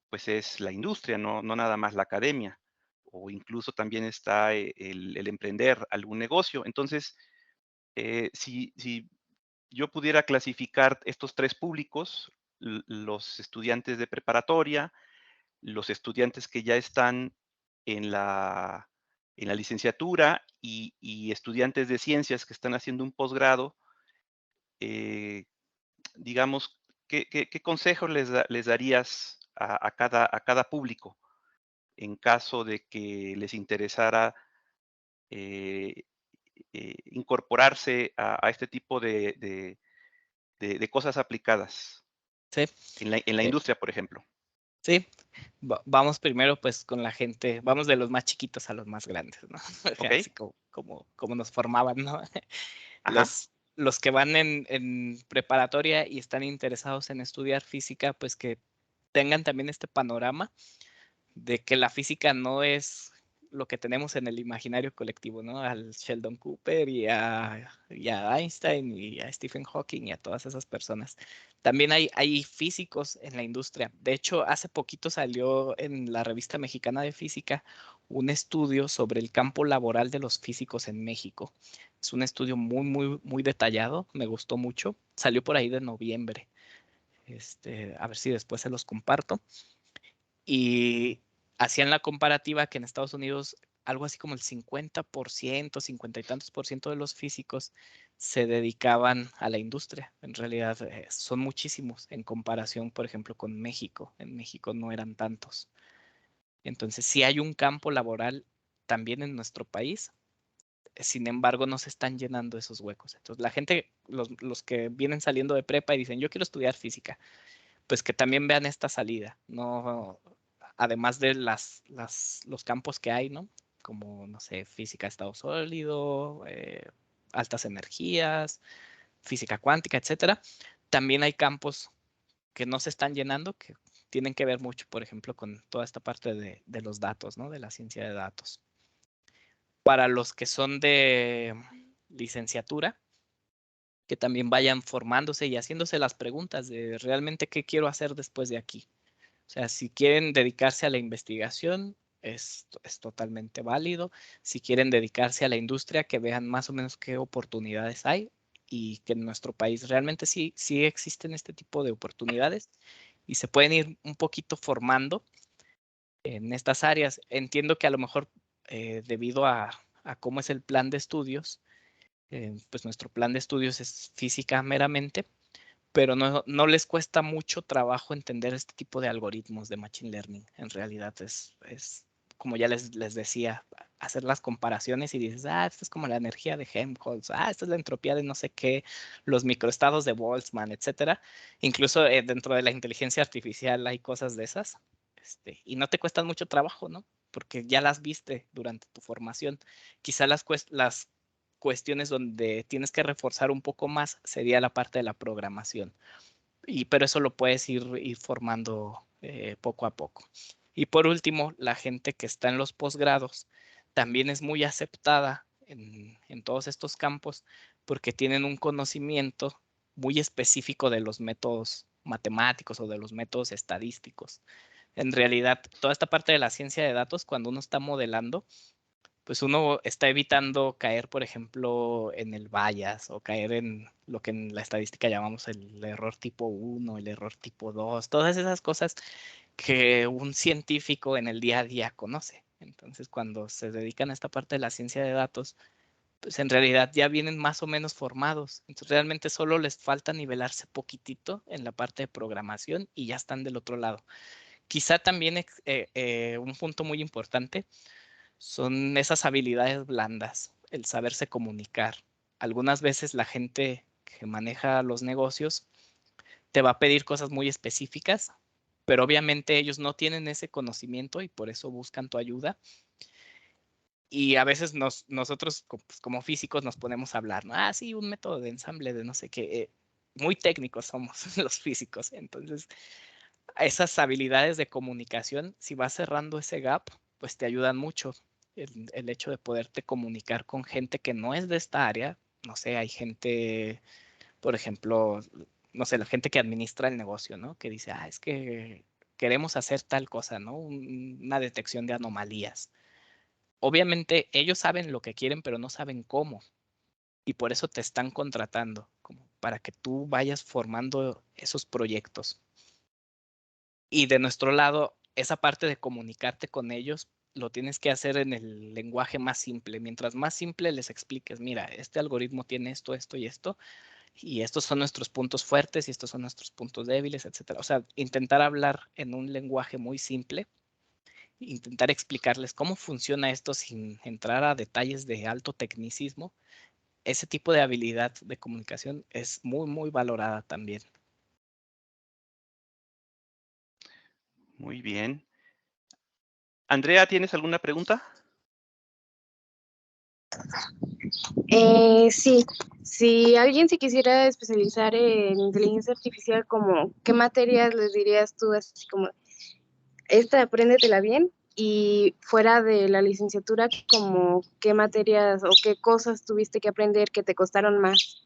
Speaker 1: pues es la industria, no nada más la academia, o incluso también está el emprender algún negocio. Entonces, si yo pudiera clasificar estos tres públicos, los estudiantes de preparatoria, los estudiantes que ya están en la licenciatura y estudiantes de ciencias que están haciendo un posgrado, eh, digamos, ¿qué consejos les darías a cada público en caso de que les interesara eh, incorporarse a este tipo de cosas aplicadas
Speaker 2: Sí.
Speaker 1: en la
Speaker 2: eh,
Speaker 1: industria, por ejemplo?
Speaker 2: Sí, vamos primero pues con la gente, vamos de los más chiquitos a los más grandes, ¿no?
Speaker 1: ¿Ok?
Speaker 2: Así como nos formaban, ¿no?
Speaker 1: Ajá.
Speaker 2: Los que van en preparatoria y están interesados en estudiar física, pues que tengan también este panorama de que la física no es lo que tenemos en el imaginario colectivo, ¿no? Al Sheldon Cooper y a Einstein y a Stephen Hawking y a todas esas personas. También hay físicos en la industria. De hecho, hace poquito salió en la Revista Mexicana de Física un estudio sobre el campo laboral de los físicos en México. Es un estudio muy, muy, muy detallado. Me gustó mucho. Salió por ahí de noviembre. A ver si después se los comparto. Y hacían la comparativa que en Estados Unidos algo así como el 50%, 50 y tantos por ciento de los físicos se dedicaban a la industria. En realidad son muchísimos en comparación, por ejemplo, con México. En México no eran tantos. Entonces, sí hay un campo laboral también en nuestro país. Sin embargo, no se están llenando esos huecos. Entonces, la gente, los que vienen saliendo de prepa y dicen, yo quiero estudiar física, pues que también vean esta salida, ¿no? Además de los campos que hay, ¿no? Como, no sé, física de estado sólido, altas energías, física cuántica, etcétera. También hay campos que no se están llenando, que tienen que ver mucho, por ejemplo, con toda esta parte de los datos, ¿no? De la ciencia de datos. Para los que son de licenciatura, que también vayan formándose y haciéndose las preguntas de realmente qué quiero hacer después de aquí. O sea, si quieren dedicarse a la investigación, es totalmente válido. Si quieren dedicarse a la industria, que vean más o menos qué oportunidades hay y que en nuestro país realmente sí existen este tipo de oportunidades y se pueden ir un poquito formando en estas áreas. Entiendo que a lo mejor debido a cómo es el plan de estudios, pues nuestro plan de estudios es física meramente, pero no les cuesta mucho trabajo entender este tipo de algoritmos de Machine Learning. En realidad es como ya les decía, hacer las comparaciones y dices, esta es como la energía de Helmholtz, esta es la entropía de no sé qué, los microestados de Boltzmann, etcétera. Incluso dentro de la inteligencia artificial hay cosas de esas, y no te cuestan mucho trabajo, ¿no? Porque ya las viste durante tu formación. Quizá las cuestiones donde tienes que reforzar un poco más sería la parte de la programación. Pero eso lo puedes ir formando poco a poco. Y por último, la gente que está en los posgrados también es muy aceptada en todos estos campos porque tienen un conocimiento muy específico de los métodos matemáticos o de los métodos estadísticos. En realidad, toda esta parte de la ciencia de datos, cuando uno está modelando, pues uno está evitando caer, por ejemplo, en el bias o caer en lo que en la estadística llamamos el error tipo 1, el error tipo 2, todas esas cosas que un científico en el día a día conoce. Entonces, cuando se dedican a esta parte de la ciencia de datos, pues en realidad ya vienen más o menos formados. Entonces, realmente solo les falta nivelarse poquitito en la parte de programación y ya están del otro lado. Quizá también un punto muy importante son esas habilidades blandas, el saberse comunicar. Algunas veces la gente que maneja los negocios te va a pedir cosas muy específicas, pero obviamente ellos no tienen ese conocimiento y por eso buscan tu ayuda. Y a veces nosotros pues, como físicos nos ponemos a hablar, ¿no? Ah, sí, un método de ensamble de no sé qué. Muy técnicos somos los físicos. Entonces, esas habilidades de comunicación, si vas cerrando ese gap, pues te ayudan mucho. El hecho de poderte comunicar con gente que no es de esta área, no sé, hay gente, por ejemplo, no sé, la gente que administra el negocio, ¿no? Que dice, ah, es que queremos hacer tal cosa, ¿no? Una detección de anomalías. Obviamente ellos saben lo que quieren, pero no saben cómo. Y por eso te están contratando, como para que tú vayas formando esos proyectos. Y de nuestro lado, esa parte de comunicarte con ellos, lo tienes que hacer en el lenguaje más simple. Mientras más simple les expliques, mira, este algoritmo tiene esto, esto y esto, y estos son nuestros puntos fuertes y estos son nuestros puntos débiles, etcétera. O sea, intentar hablar en un lenguaje muy simple, intentar explicarles cómo funciona esto sin entrar a detalles de alto tecnicismo. Ese tipo de habilidad de comunicación es muy, muy valorada también.
Speaker 1: Muy bien. Andrea, ¿tienes alguna pregunta?
Speaker 3: Sí, si alguien se quisiera especializar en inteligencia artificial, como, ¿qué materias les dirías tú así como, esta apréndetela bien? Y fuera de la licenciatura, como, ¿qué materias o qué cosas tuviste que aprender que te costaron más?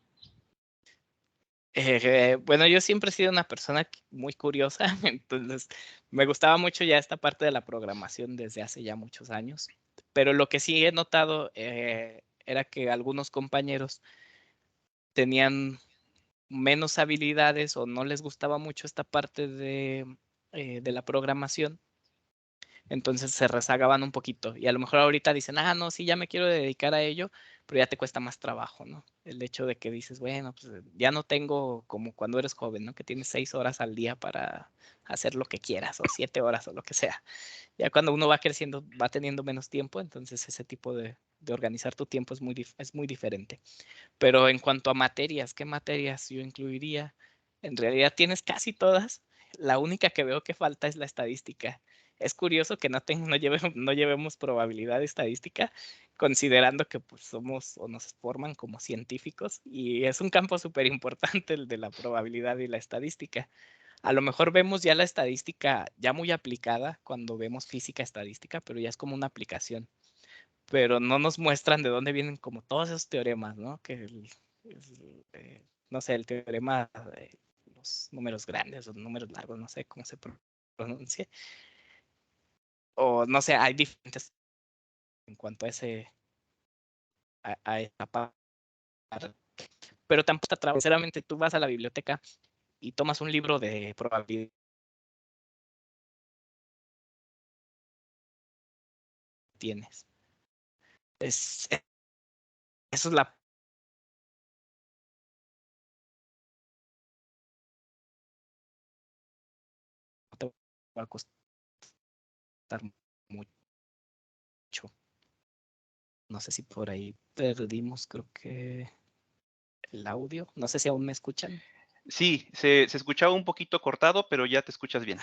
Speaker 2: Bueno, yo siempre he sido una persona muy curiosa, entonces me gustaba mucho ya esta parte de la programación desde hace ya muchos años, pero lo que sí he notado era que algunos compañeros tenían menos habilidades o no les gustaba mucho esta parte de la programación. Entonces se rezagaban un poquito y a lo mejor ahorita dicen, ah, no, sí, ya me quiero dedicar a ello, pero ya te cuesta más trabajo, ¿no? El hecho de que dices, bueno, pues ya no tengo como cuando eres joven, ¿no? Que tienes 6 horas al día para hacer lo que quieras o 7 horas o lo que sea. Ya cuando uno va creciendo, va teniendo menos tiempo, entonces ese tipo de organizar tu tiempo es muy diferente. Pero en cuanto a materias, ¿qué materias yo incluiría? En realidad tienes casi todas. La única que veo que falta es la estadística. Es curioso que no llevemos probabilidad estadística, considerando que pues, somos o nos forman como científicos y es un campo súper importante el de la probabilidad y la estadística. A lo mejor vemos ya la estadística ya muy aplicada cuando vemos física estadística, pero ya es como una aplicación, pero no nos muestran de dónde vienen como todos esos teoremas, ¿no? No sé, el teorema de los números grandes o números largos, no sé cómo se pronuncia. O no sé, hay diferentes en cuanto a a esa parte. Pero tampoco, sinceramente, tú vas a la biblioteca y tomas un libro de probabilidad que tienes. Eso es la te va a costar mucho. No sé si por ahí perdimos, creo que el audio. No sé si aún me escuchan.
Speaker 1: Sí, se escuchaba un poquito cortado, pero ya te escuchas bien.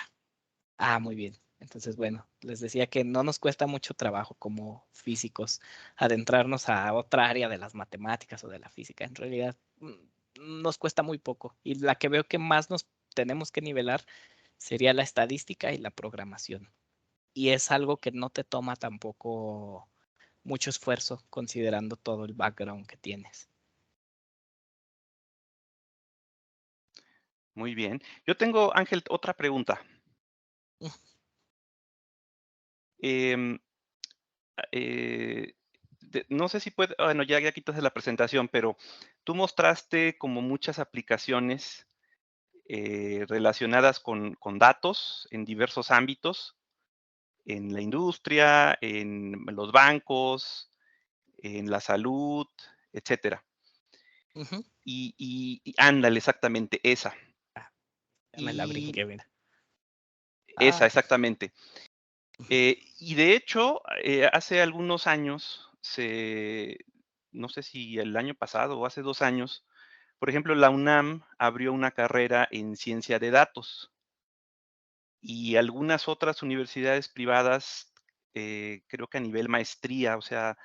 Speaker 2: Ah, muy bien. Entonces, bueno, les decía que no nos cuesta mucho trabajo como físicos adentrarnos a otra área de las matemáticas o de la física. En realidad, nos cuesta muy poco. Y la que veo que más nos tenemos que nivelar sería la estadística y la programación. Y es algo que no te toma tampoco mucho esfuerzo considerando todo el background que tienes.
Speaker 1: Muy bien. Yo tengo, Ángel, otra pregunta. Em, no sé si puede, bueno, ya quitaste la presentación, pero tú mostraste como muchas aplicaciones relacionadas con datos en diversos ámbitos. en la industria, en los bancos, en la salud, etcétera.
Speaker 2: Ujú.
Speaker 1: Y ándale, exactamente, esa.
Speaker 2: Ya me la
Speaker 1: Y
Speaker 2: brinqué, mira.
Speaker 1: esa,
Speaker 2: Ah,
Speaker 1: exactamente.
Speaker 2: ujú.
Speaker 1: Y de hecho, hace algunos años, no sé si el año pasado o hace 2 años, por ejemplo, la UNAM abrió una carrera en ciencia de datos y algunas otras universidades privadas, creo que a nivel maestría, o sea,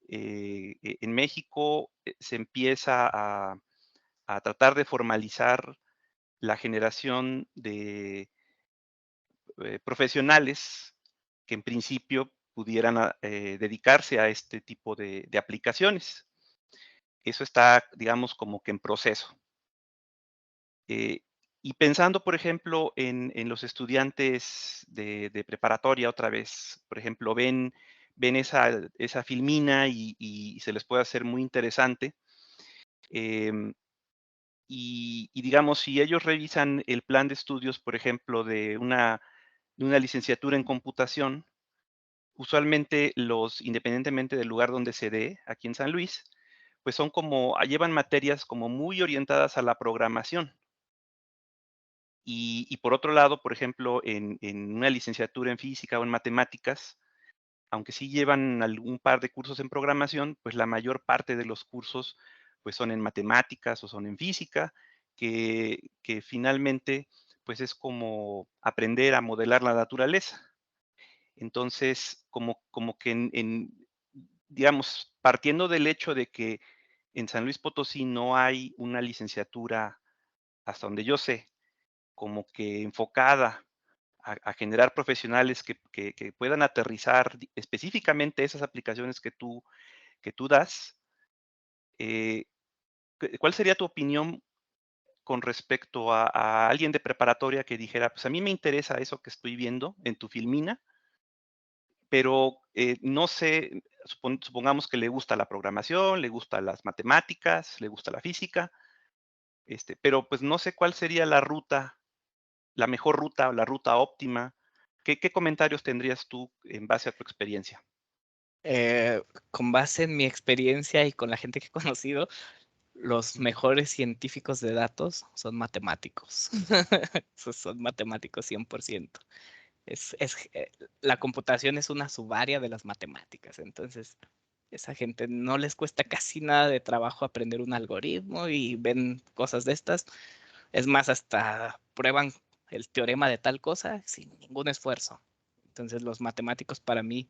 Speaker 1: en México se empieza a tratar de formalizar la generación de profesionales que en principio pudieran dedicarse a este tipo de aplicaciones. Eso está, digamos, como que en proceso. Eh, y pensando, por ejemplo, en los estudiantes de preparatoria otra vez, por ejemplo, ven esa filmina y se les puede hacer muy interesante. Em, y digamos, si ellos revisan el plan de estudios, por ejemplo, de una licenciatura en computación, usualmente independientemente del lugar donde se dé, aquí en San Luis, pues son como, llevan materias como muy orientadas a la programación. Y por otro lado, por ejemplo, en una licenciatura en física o en matemáticas, aunque sí llevan algún par de cursos en programación, pues la mayor parte de los cursos pues son en matemáticas o son en física, que finalmente pues es como aprender a modelar la naturaleza. Entonces, como que digamos, partiendo del hecho de que en San Luis Potosí no hay una licenciatura, hasta donde yo sé, como que enfocada a generar profesionales que puedan aterrizar específicamente esas aplicaciones que tú das, eh, ¿cuál sería tu opinión con respecto a alguien de preparatoria que dijera, pues a mí me interesa eso que estoy viendo en tu filmina, pero no sé, supongamos que le gusta la programación, le gustan las matemáticas, le gusta la física, pero pues no sé cuál sería la ruta, la mejor ruta o la ruta óptima? ¿Qué comentarios tendrías tú en base a tu experiencia?
Speaker 2: Eh, con base en mi experiencia y con la gente que he conocido, los mejores científicos de datos son matemáticos. Son matemáticos 100%. La computación es una subárea de las matemáticas, entonces esa gente no les cuesta casi nada de trabajo aprender un algoritmo y ven cosas de estas. Es más, hasta prueban el teorema de tal cosa sin ningún esfuerzo. Entonces los matemáticos para mí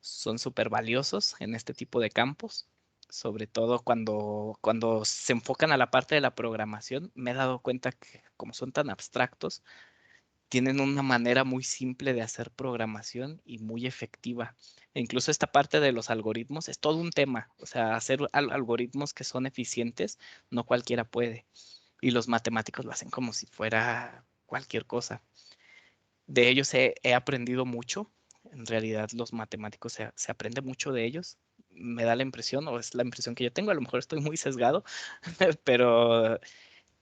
Speaker 2: son súper valiosos en este tipo de campos, sobre todo cuando se enfocan a la parte de la programación. Me he dado cuenta que como son tan abstractos, tienen una manera muy simple de hacer programación y muy efectiva. E incluso esta parte de los algoritmos es todo un tema. O sea, hacer algoritmos que son eficientes, no cualquiera puede. Y los matemáticos lo hacen como si fuera cualquier cosa. De ellos he aprendido mucho. En realidad, los matemáticos se aprende mucho de ellos. Me da la impresión, o es la impresión que yo tengo, a lo mejor estoy muy sesgado, pero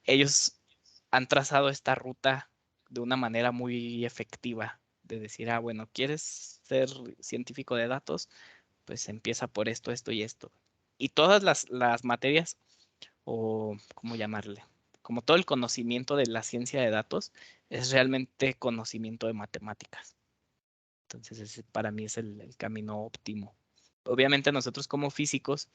Speaker 2: ellos han trazado esta ruta de una manera muy efectiva, de decir, ah, bueno, ¿quieres ser científico de datos? Pues empieza por esto, esto y esto. Y todas las materias, o cómo llamarle, como todo el conocimiento de la ciencia de datos, es realmente conocimiento de matemáticas. Entonces, ese para mí es el camino óptimo. Obviamente nosotros como físicos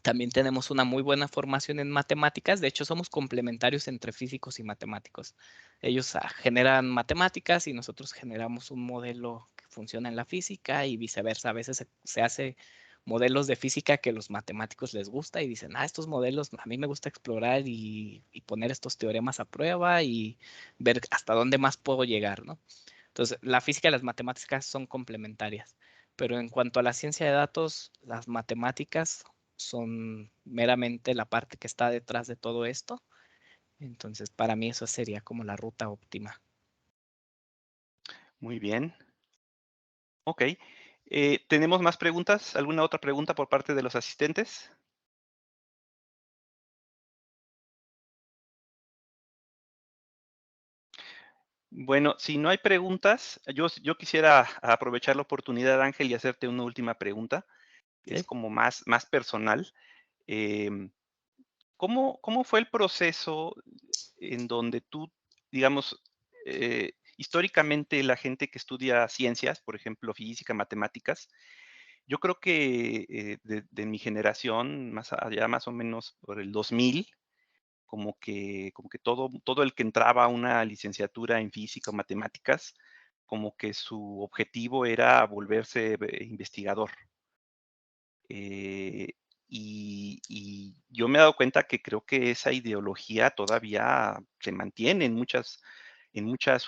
Speaker 2: también tenemos una muy buena formación en matemáticas. De hecho, somos complementarios entre físicos y matemáticos. Ellos generan matemáticas y nosotros generamos un modelo que funciona en la física y viceversa. A veces se hace modelos de física que los matemáticos les gusta y dicen, ah, estos modelos a mí me gusta explorar y poner estos teoremas a prueba y ver hasta dónde más puedo llegar, ¿no? Entonces, la física y las matemáticas son complementarias, pero en cuanto a la ciencia de datos, las matemáticas son meramente la parte que está detrás de todo esto. Entonces, para mí eso sería como la ruta óptima.
Speaker 1: Muy bien. Ok. ¿Tenemos más preguntas? ¿Alguna otra pregunta por parte de los asistentes? Bueno, si no hay preguntas, yo quisiera aprovechar la oportunidad, Ángel, y hacerte una última pregunta. Es
Speaker 2: ¿Sí?
Speaker 1: como más personal. Em, ¿Cómo fue el proceso en donde tú, digamos, históricamente la gente que estudia ciencias, por ejemplo, física, matemáticas, yo creo que de mi generación, más allá más o menos por el 2000, como que todo el que entraba a una licenciatura en física o matemáticas, como que su objetivo era volverse investigador. Eh, y yo me he dado cuenta que creo que esa ideología todavía se mantiene en muchas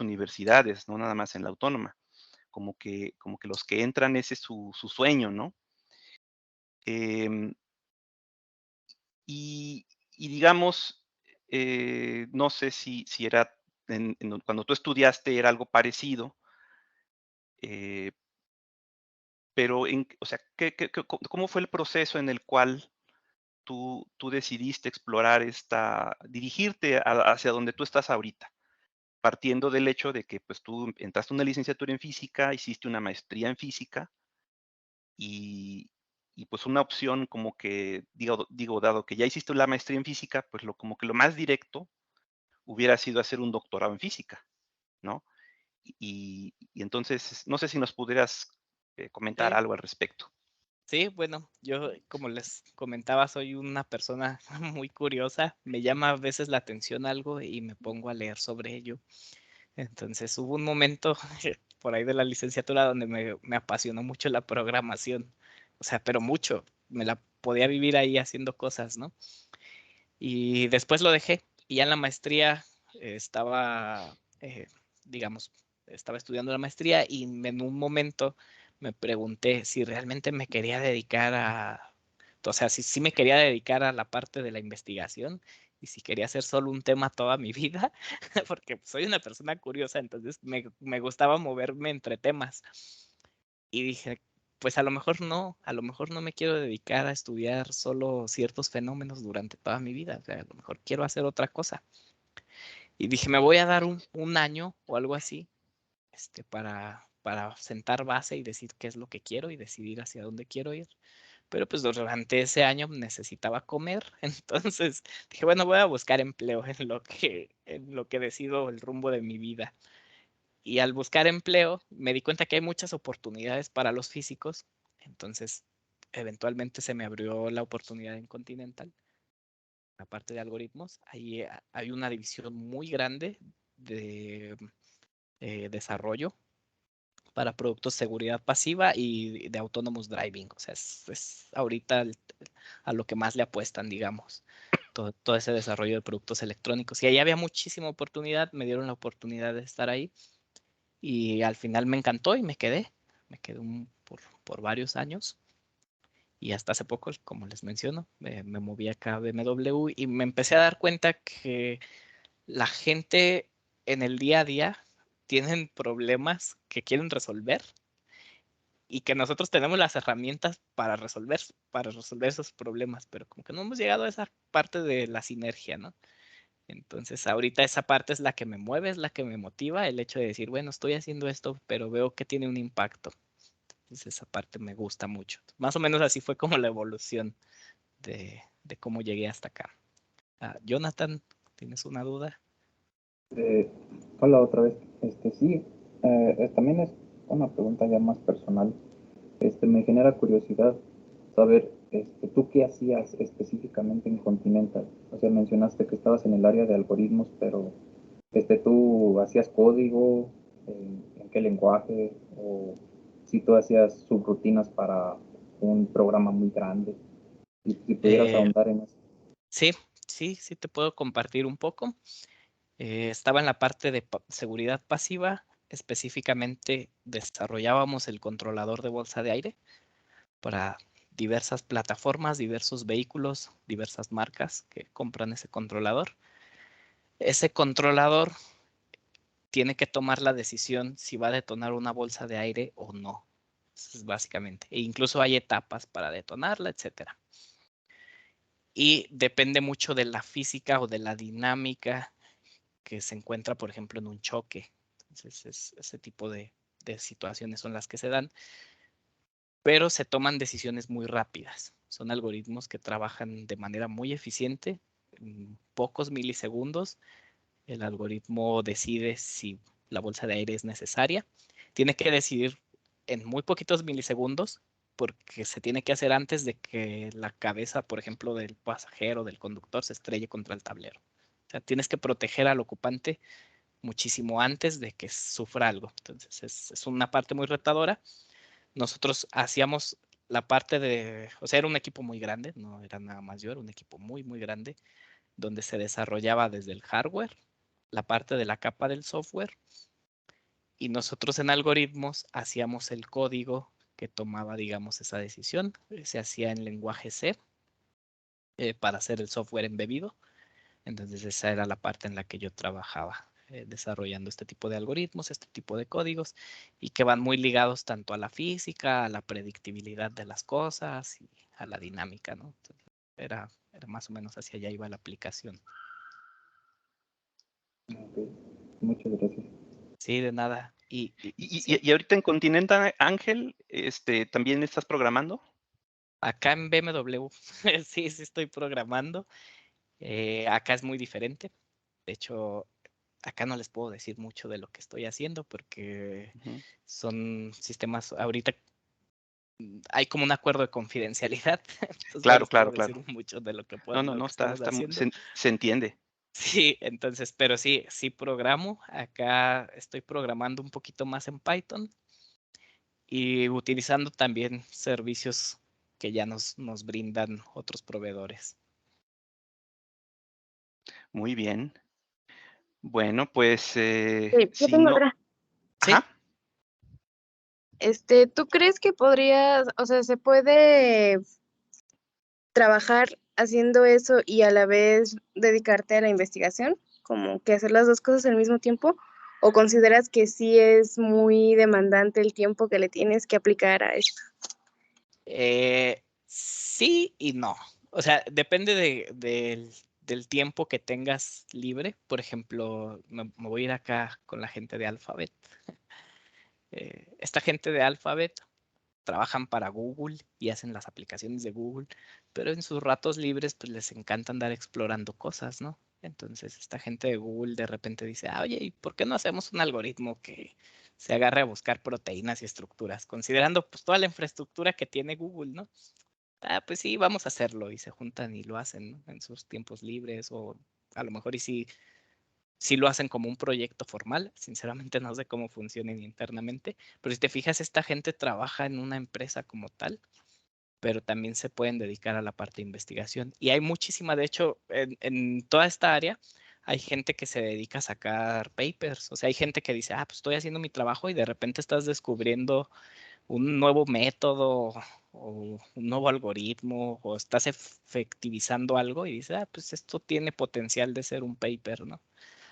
Speaker 1: universidades, no nada más en la autónoma. Como que los que entran, ese es su sueño, ¿no? Em, y, y digamos, no sé si era cuando tú estudiaste era algo parecido, eh, pero o sea, ¿cómo fue el proceso en el cual tú decidiste explorar dirigirte hacia donde tú estás ahorita? Partiendo del hecho de que pues tú entraste a una licenciatura en física, hiciste una maestría en física y, pues una opción como que, digo, dado que ya hiciste la maestría en física, pues como que lo más directo hubiera sido hacer un doctorado en física, ¿no? Y entonces, no sé si nos pudieras comentar
Speaker 2: Sí.
Speaker 1: algo al respecto.
Speaker 2: Sí, bueno, yo como les comentaba, soy una persona muy curiosa. Me llama a veces la atención algo y me pongo a leer sobre ello. Entonces hubo un momento por ahí de la licenciatura donde me apasionó mucho la programación. O sea, pero mucho. Me la podía vivir ahí haciendo cosas, ¿no? Y después lo dejé. Y ya en la maestría estaba, digamos, estaba estudiando la maestría y en un momento me pregunté si realmente me quería dedicar o sea, si sí me quería dedicar a la parte de la investigación y si quería hacer solo un tema toda mi vida, porque soy una persona curiosa, entonces me gustaba moverme entre temas. Y dije, pues a lo mejor no me quiero dedicar a estudiar solo ciertos fenómenos durante toda mi vida, o sea, a lo mejor quiero hacer otra cosa. Y dije, me voy a dar un año o algo así, para sentar base y decir qué es lo que quiero y decidir hacia dónde quiero ir. Pero pues durante ese año necesitaba comer, entonces dije, bueno, voy a buscar empleo en lo que decido el rumbo de mi vida. Y al buscar empleo, me di cuenta que hay muchas oportunidades para los físicos. Entonces, eventualmente se me abrió la oportunidad en Continental, la parte de algoritmos. Ahí hay una división muy grande de desarrollo para productos de seguridad pasiva y de autonomous driving. O sea, es ahorita a lo que más le apuestan, digamos. Todo ese desarrollo de productos electrónicos. Y ahí había muchísima oportunidad, me dieron la oportunidad de estar ahí. Y al final me encantó y me quedé por varios años. Y hasta hace poco, como les menciono, me moví acá a BMW y me empecé a dar cuenta que la gente en el día a día tienen problemas que quieren resolver y que nosotros tenemos las herramientas para resolver esos problemas, pero como que no hemos llegado a esa parte de la sinergia, ¿no? Entonces, ahorita esa parte es la que me mueve, es la que me motiva, el hecho de decir, bueno, estoy haciendo esto, pero veo que tiene un impacto. Entonces, esa parte me gusta mucho. Más o menos así fue como la evolución de cómo llegué hasta acá. Jonathan, ¿tienes una duda?
Speaker 4: Eh, Hola otra vez. Sí, también es una pregunta ya más personal. Me genera curiosidad saber, ¿tú qué hacías específicamente en Continental? O sea, mencionaste que estabas en el área de algoritmos, pero ¿tú hacías código? ¿En qué lenguaje? ¿O si tú hacías subrutinas para un programa muy grande? Si pudieras
Speaker 2: Eh,
Speaker 4: ahondar en eso.
Speaker 2: sí, sí te puedo compartir un poco. Estaba en la parte de seguridad pasiva, específicamente desarrollábamos el controlador de bolsa de aire para diversas plataformas, diversos vehículos, diversas marcas que compran ese controlador. Ese controlador tiene que tomar la decisión si va a detonar una bolsa de aire o no. Eso es básicamente. E incluso hay etapas para detonarla, etcétera. Y depende mucho de la física o de la dinámica que se encuentra, por ejemplo, en un choque. Entonces, ese tipo de situaciones son las que se dan, pero se toman decisiones muy rápidas. Son algoritmos que trabajan de manera muy eficiente, en pocos milisegundos. El algoritmo decide si la bolsa de aire es necesaria. Tiene que decidir en muy poquitos milisegundos porque se tiene que hacer antes de que la cabeza, por ejemplo, del pasajero, del conductor, se estrelle contra el tablero. O sea, tienes que proteger al ocupante muchísimo antes de que sufra algo. Entonces, es una parte muy retadora. Nosotros hacíamos la parte de, o sea, era un equipo muy grande, no era nada más yo, era un equipo muy, muy grande, donde se desarrollaba desde el hardware, la parte de la capa del software, y nosotros en algoritmos hacíamos el código que tomaba, digamos, esa decisión. Se hacía en lenguaje C para hacer el software embebido. Entonces esa era la parte en la que yo trabajaba, desarrollando este tipo de algoritmos, este tipo de códigos, y que van muy ligados tanto a la física, a la predictibilidad de las cosas y a la dinámica, ¿no? Entonces, era más o menos hacia allá iba la aplicación.
Speaker 4: Ok, muchas gracias.
Speaker 2: Sí, de nada.
Speaker 1: Y ahorita en Continental, Ángel, ¿también estás programando?
Speaker 2: Acá en BMW, sí estoy programando. Acá es muy diferente. De hecho, acá no les puedo decir mucho de lo que estoy haciendo porque son sistemas, ahorita hay como un acuerdo de confidencialidad, entonces no
Speaker 1: Claro,
Speaker 2: les puedo
Speaker 1: claro,
Speaker 2: decir
Speaker 1: claro.
Speaker 2: mucho de lo que,
Speaker 1: No,
Speaker 2: estamos haciendo.
Speaker 1: se entiende.
Speaker 2: Sí, entonces, pero sí programo. Acá estoy programando un poquito más en Python y utilizando también servicios que ya nos brindan otros proveedores.
Speaker 1: Muy bien. Bueno, pues,
Speaker 3: Sí, yo
Speaker 1: si
Speaker 3: tengo
Speaker 1: no.
Speaker 3: otra.
Speaker 2: Sí.
Speaker 1: Ajá.
Speaker 3: ¿Tú crees que podrías, o sea, se puede trabajar haciendo eso y a la vez dedicarte a la investigación? Como que hacer las dos cosas al mismo tiempo. ¿O consideras que sí es muy demandante el tiempo que le tienes que aplicar a esto?
Speaker 2: Sí y no. O sea, depende del tiempo que tengas libre. Por ejemplo, me voy a ir acá con la gente de Alphabet. Esta gente de Alphabet trabajan para Google y hacen las aplicaciones de Google, pero en sus ratos libres pues les encanta andar explorando cosas, ¿no? Entonces esta gente de Google de repente dice, oye, ¿y por qué no hacemos un algoritmo que se agarre a buscar proteínas y estructuras, considerando pues toda la infraestructura que tiene Google, ¿no? Pues sí, vamos a hacerlo, y se juntan y lo hacen, ¿no? En sus tiempos libres, o a lo mejor y sí lo hacen como un proyecto formal. Sinceramente no sé cómo funcionen internamente, pero si te fijas, esta gente trabaja en una empresa como tal, pero también se pueden dedicar a la parte de investigación. Y hay muchísima, de hecho, en toda esta área, hay gente que se dedica a sacar papers. O sea, hay gente que dice, pues estoy haciendo mi trabajo y de repente estás descubriendo un nuevo método o un nuevo algoritmo o estás efectivizando algo y dices, pues esto tiene potencial de ser un paper, ¿no?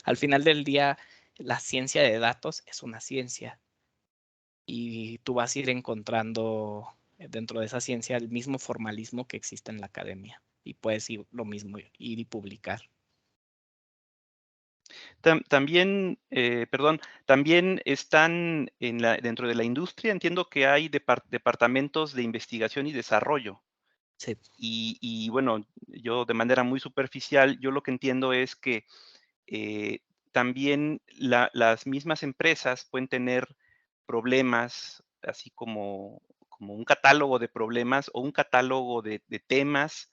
Speaker 2: Al final del día, la ciencia de datos es una ciencia y tú vas a ir encontrando dentro de esa ciencia el mismo formalismo que existe en la academia y puedes ir lo mismo, ir y publicar.
Speaker 1: También, perdón, también están dentro de la industria, entiendo que hay departamentos de investigación y desarrollo.
Speaker 2: Sí.
Speaker 1: Y bueno, yo de manera muy superficial, yo lo que entiendo es que también las mismas empresas pueden tener problemas, así como un catálogo de problemas o un catálogo de temas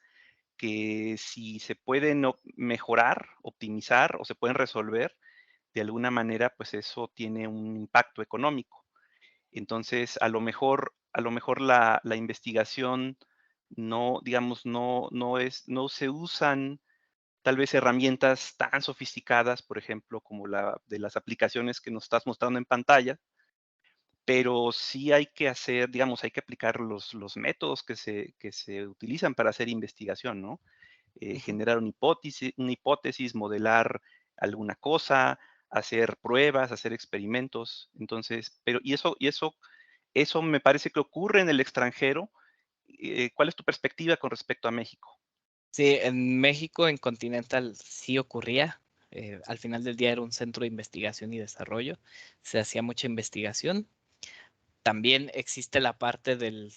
Speaker 1: que si se pueden mejorar, optimizar o se pueden resolver, de alguna manera, pues eso tiene un impacto económico. Entonces, a lo mejor la investigación no, digamos, no se usan tal vez herramientas tan sofisticadas, por ejemplo, como la de las aplicaciones que nos estás mostrando en pantalla, pero sí hay que hacer, digamos, hay que aplicar los métodos que se utilizan para hacer investigación, ¿no? Generar una hipótesis, modelar alguna cosa, hacer pruebas, hacer experimentos. Entonces, eso me parece que ocurre en el extranjero. ¿Cuál es tu perspectiva con respecto a México?
Speaker 2: Sí, en México, en Continental, sí ocurría. al final del día era un centro de investigación y desarrollo. Se hacía mucha investigación. También existe la parte del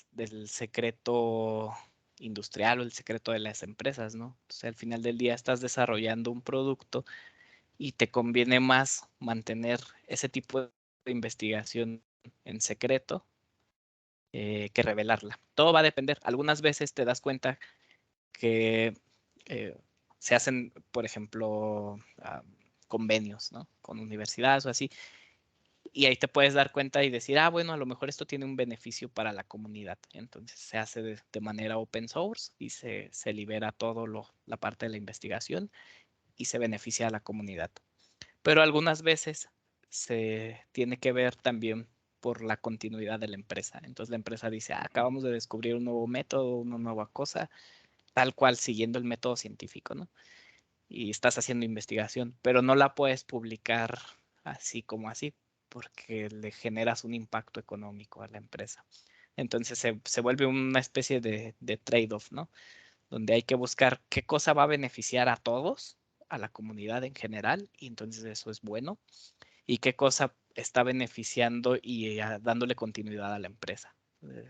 Speaker 2: secreto industrial o el secreto de las empresas, ¿no? Entonces, al final del día estás desarrollando un producto y te conviene más mantener ese tipo de investigación en secreto que revelarla. Todo va a depender. Algunas veces te das cuenta que se hacen, por ejemplo, convenios, ¿no? Con universidades o así. Y ahí te puedes dar cuenta y decir, bueno, a lo mejor esto tiene un beneficio para la comunidad. Entonces se hace de manera open source y se libera todo la parte de la investigación y se beneficia a la comunidad. Pero algunas veces se tiene que ver también por la continuidad de la empresa. Entonces la empresa dice, acabamos de descubrir un nuevo método, una nueva cosa, tal cual siguiendo el método científico, ¿no? Y estás haciendo investigación, pero no la puedes publicar así como así, porque le generas un impacto económico a la empresa. Entonces se vuelve una especie de trade-off, ¿no? Donde hay que buscar qué cosa va a beneficiar a todos, a la comunidad en general, y entonces eso es bueno, y qué cosa está beneficiando y dándole continuidad a la empresa.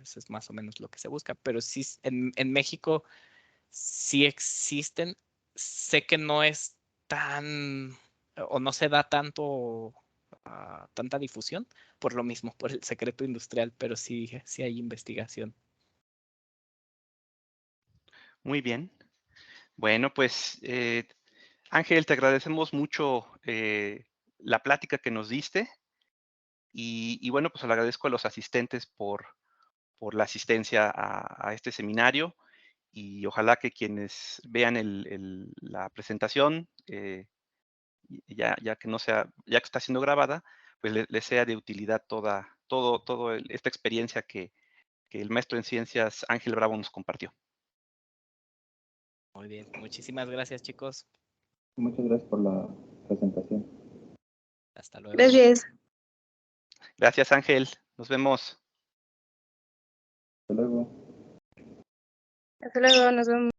Speaker 2: Eso es más o menos lo que se busca, pero sí en México sí existen. Sé que no es tan o no se da tanto tanta difusión por lo mismo, por el secreto industrial, pero sí hay investigación.
Speaker 1: Muy bien. Bueno, pues Ángel, te agradecemos mucho la plática que nos diste y bueno, pues le agradezco a los asistentes por la asistencia a este seminario y ojalá que quienes vean la presentación, ya que no sea, ya que está siendo grabada, pues les sea de utilidad esta experiencia que el maestro en ciencias Ángel Bravo nos compartió.
Speaker 2: Muy bien, muchísimas gracias, chicos.
Speaker 4: Muchas gracias por la presentación.
Speaker 2: Hasta luego.
Speaker 3: Gracias.
Speaker 1: Gracias, Ángel. Nos vemos.
Speaker 4: Hasta luego.
Speaker 3: Hasta luego, nos vemos.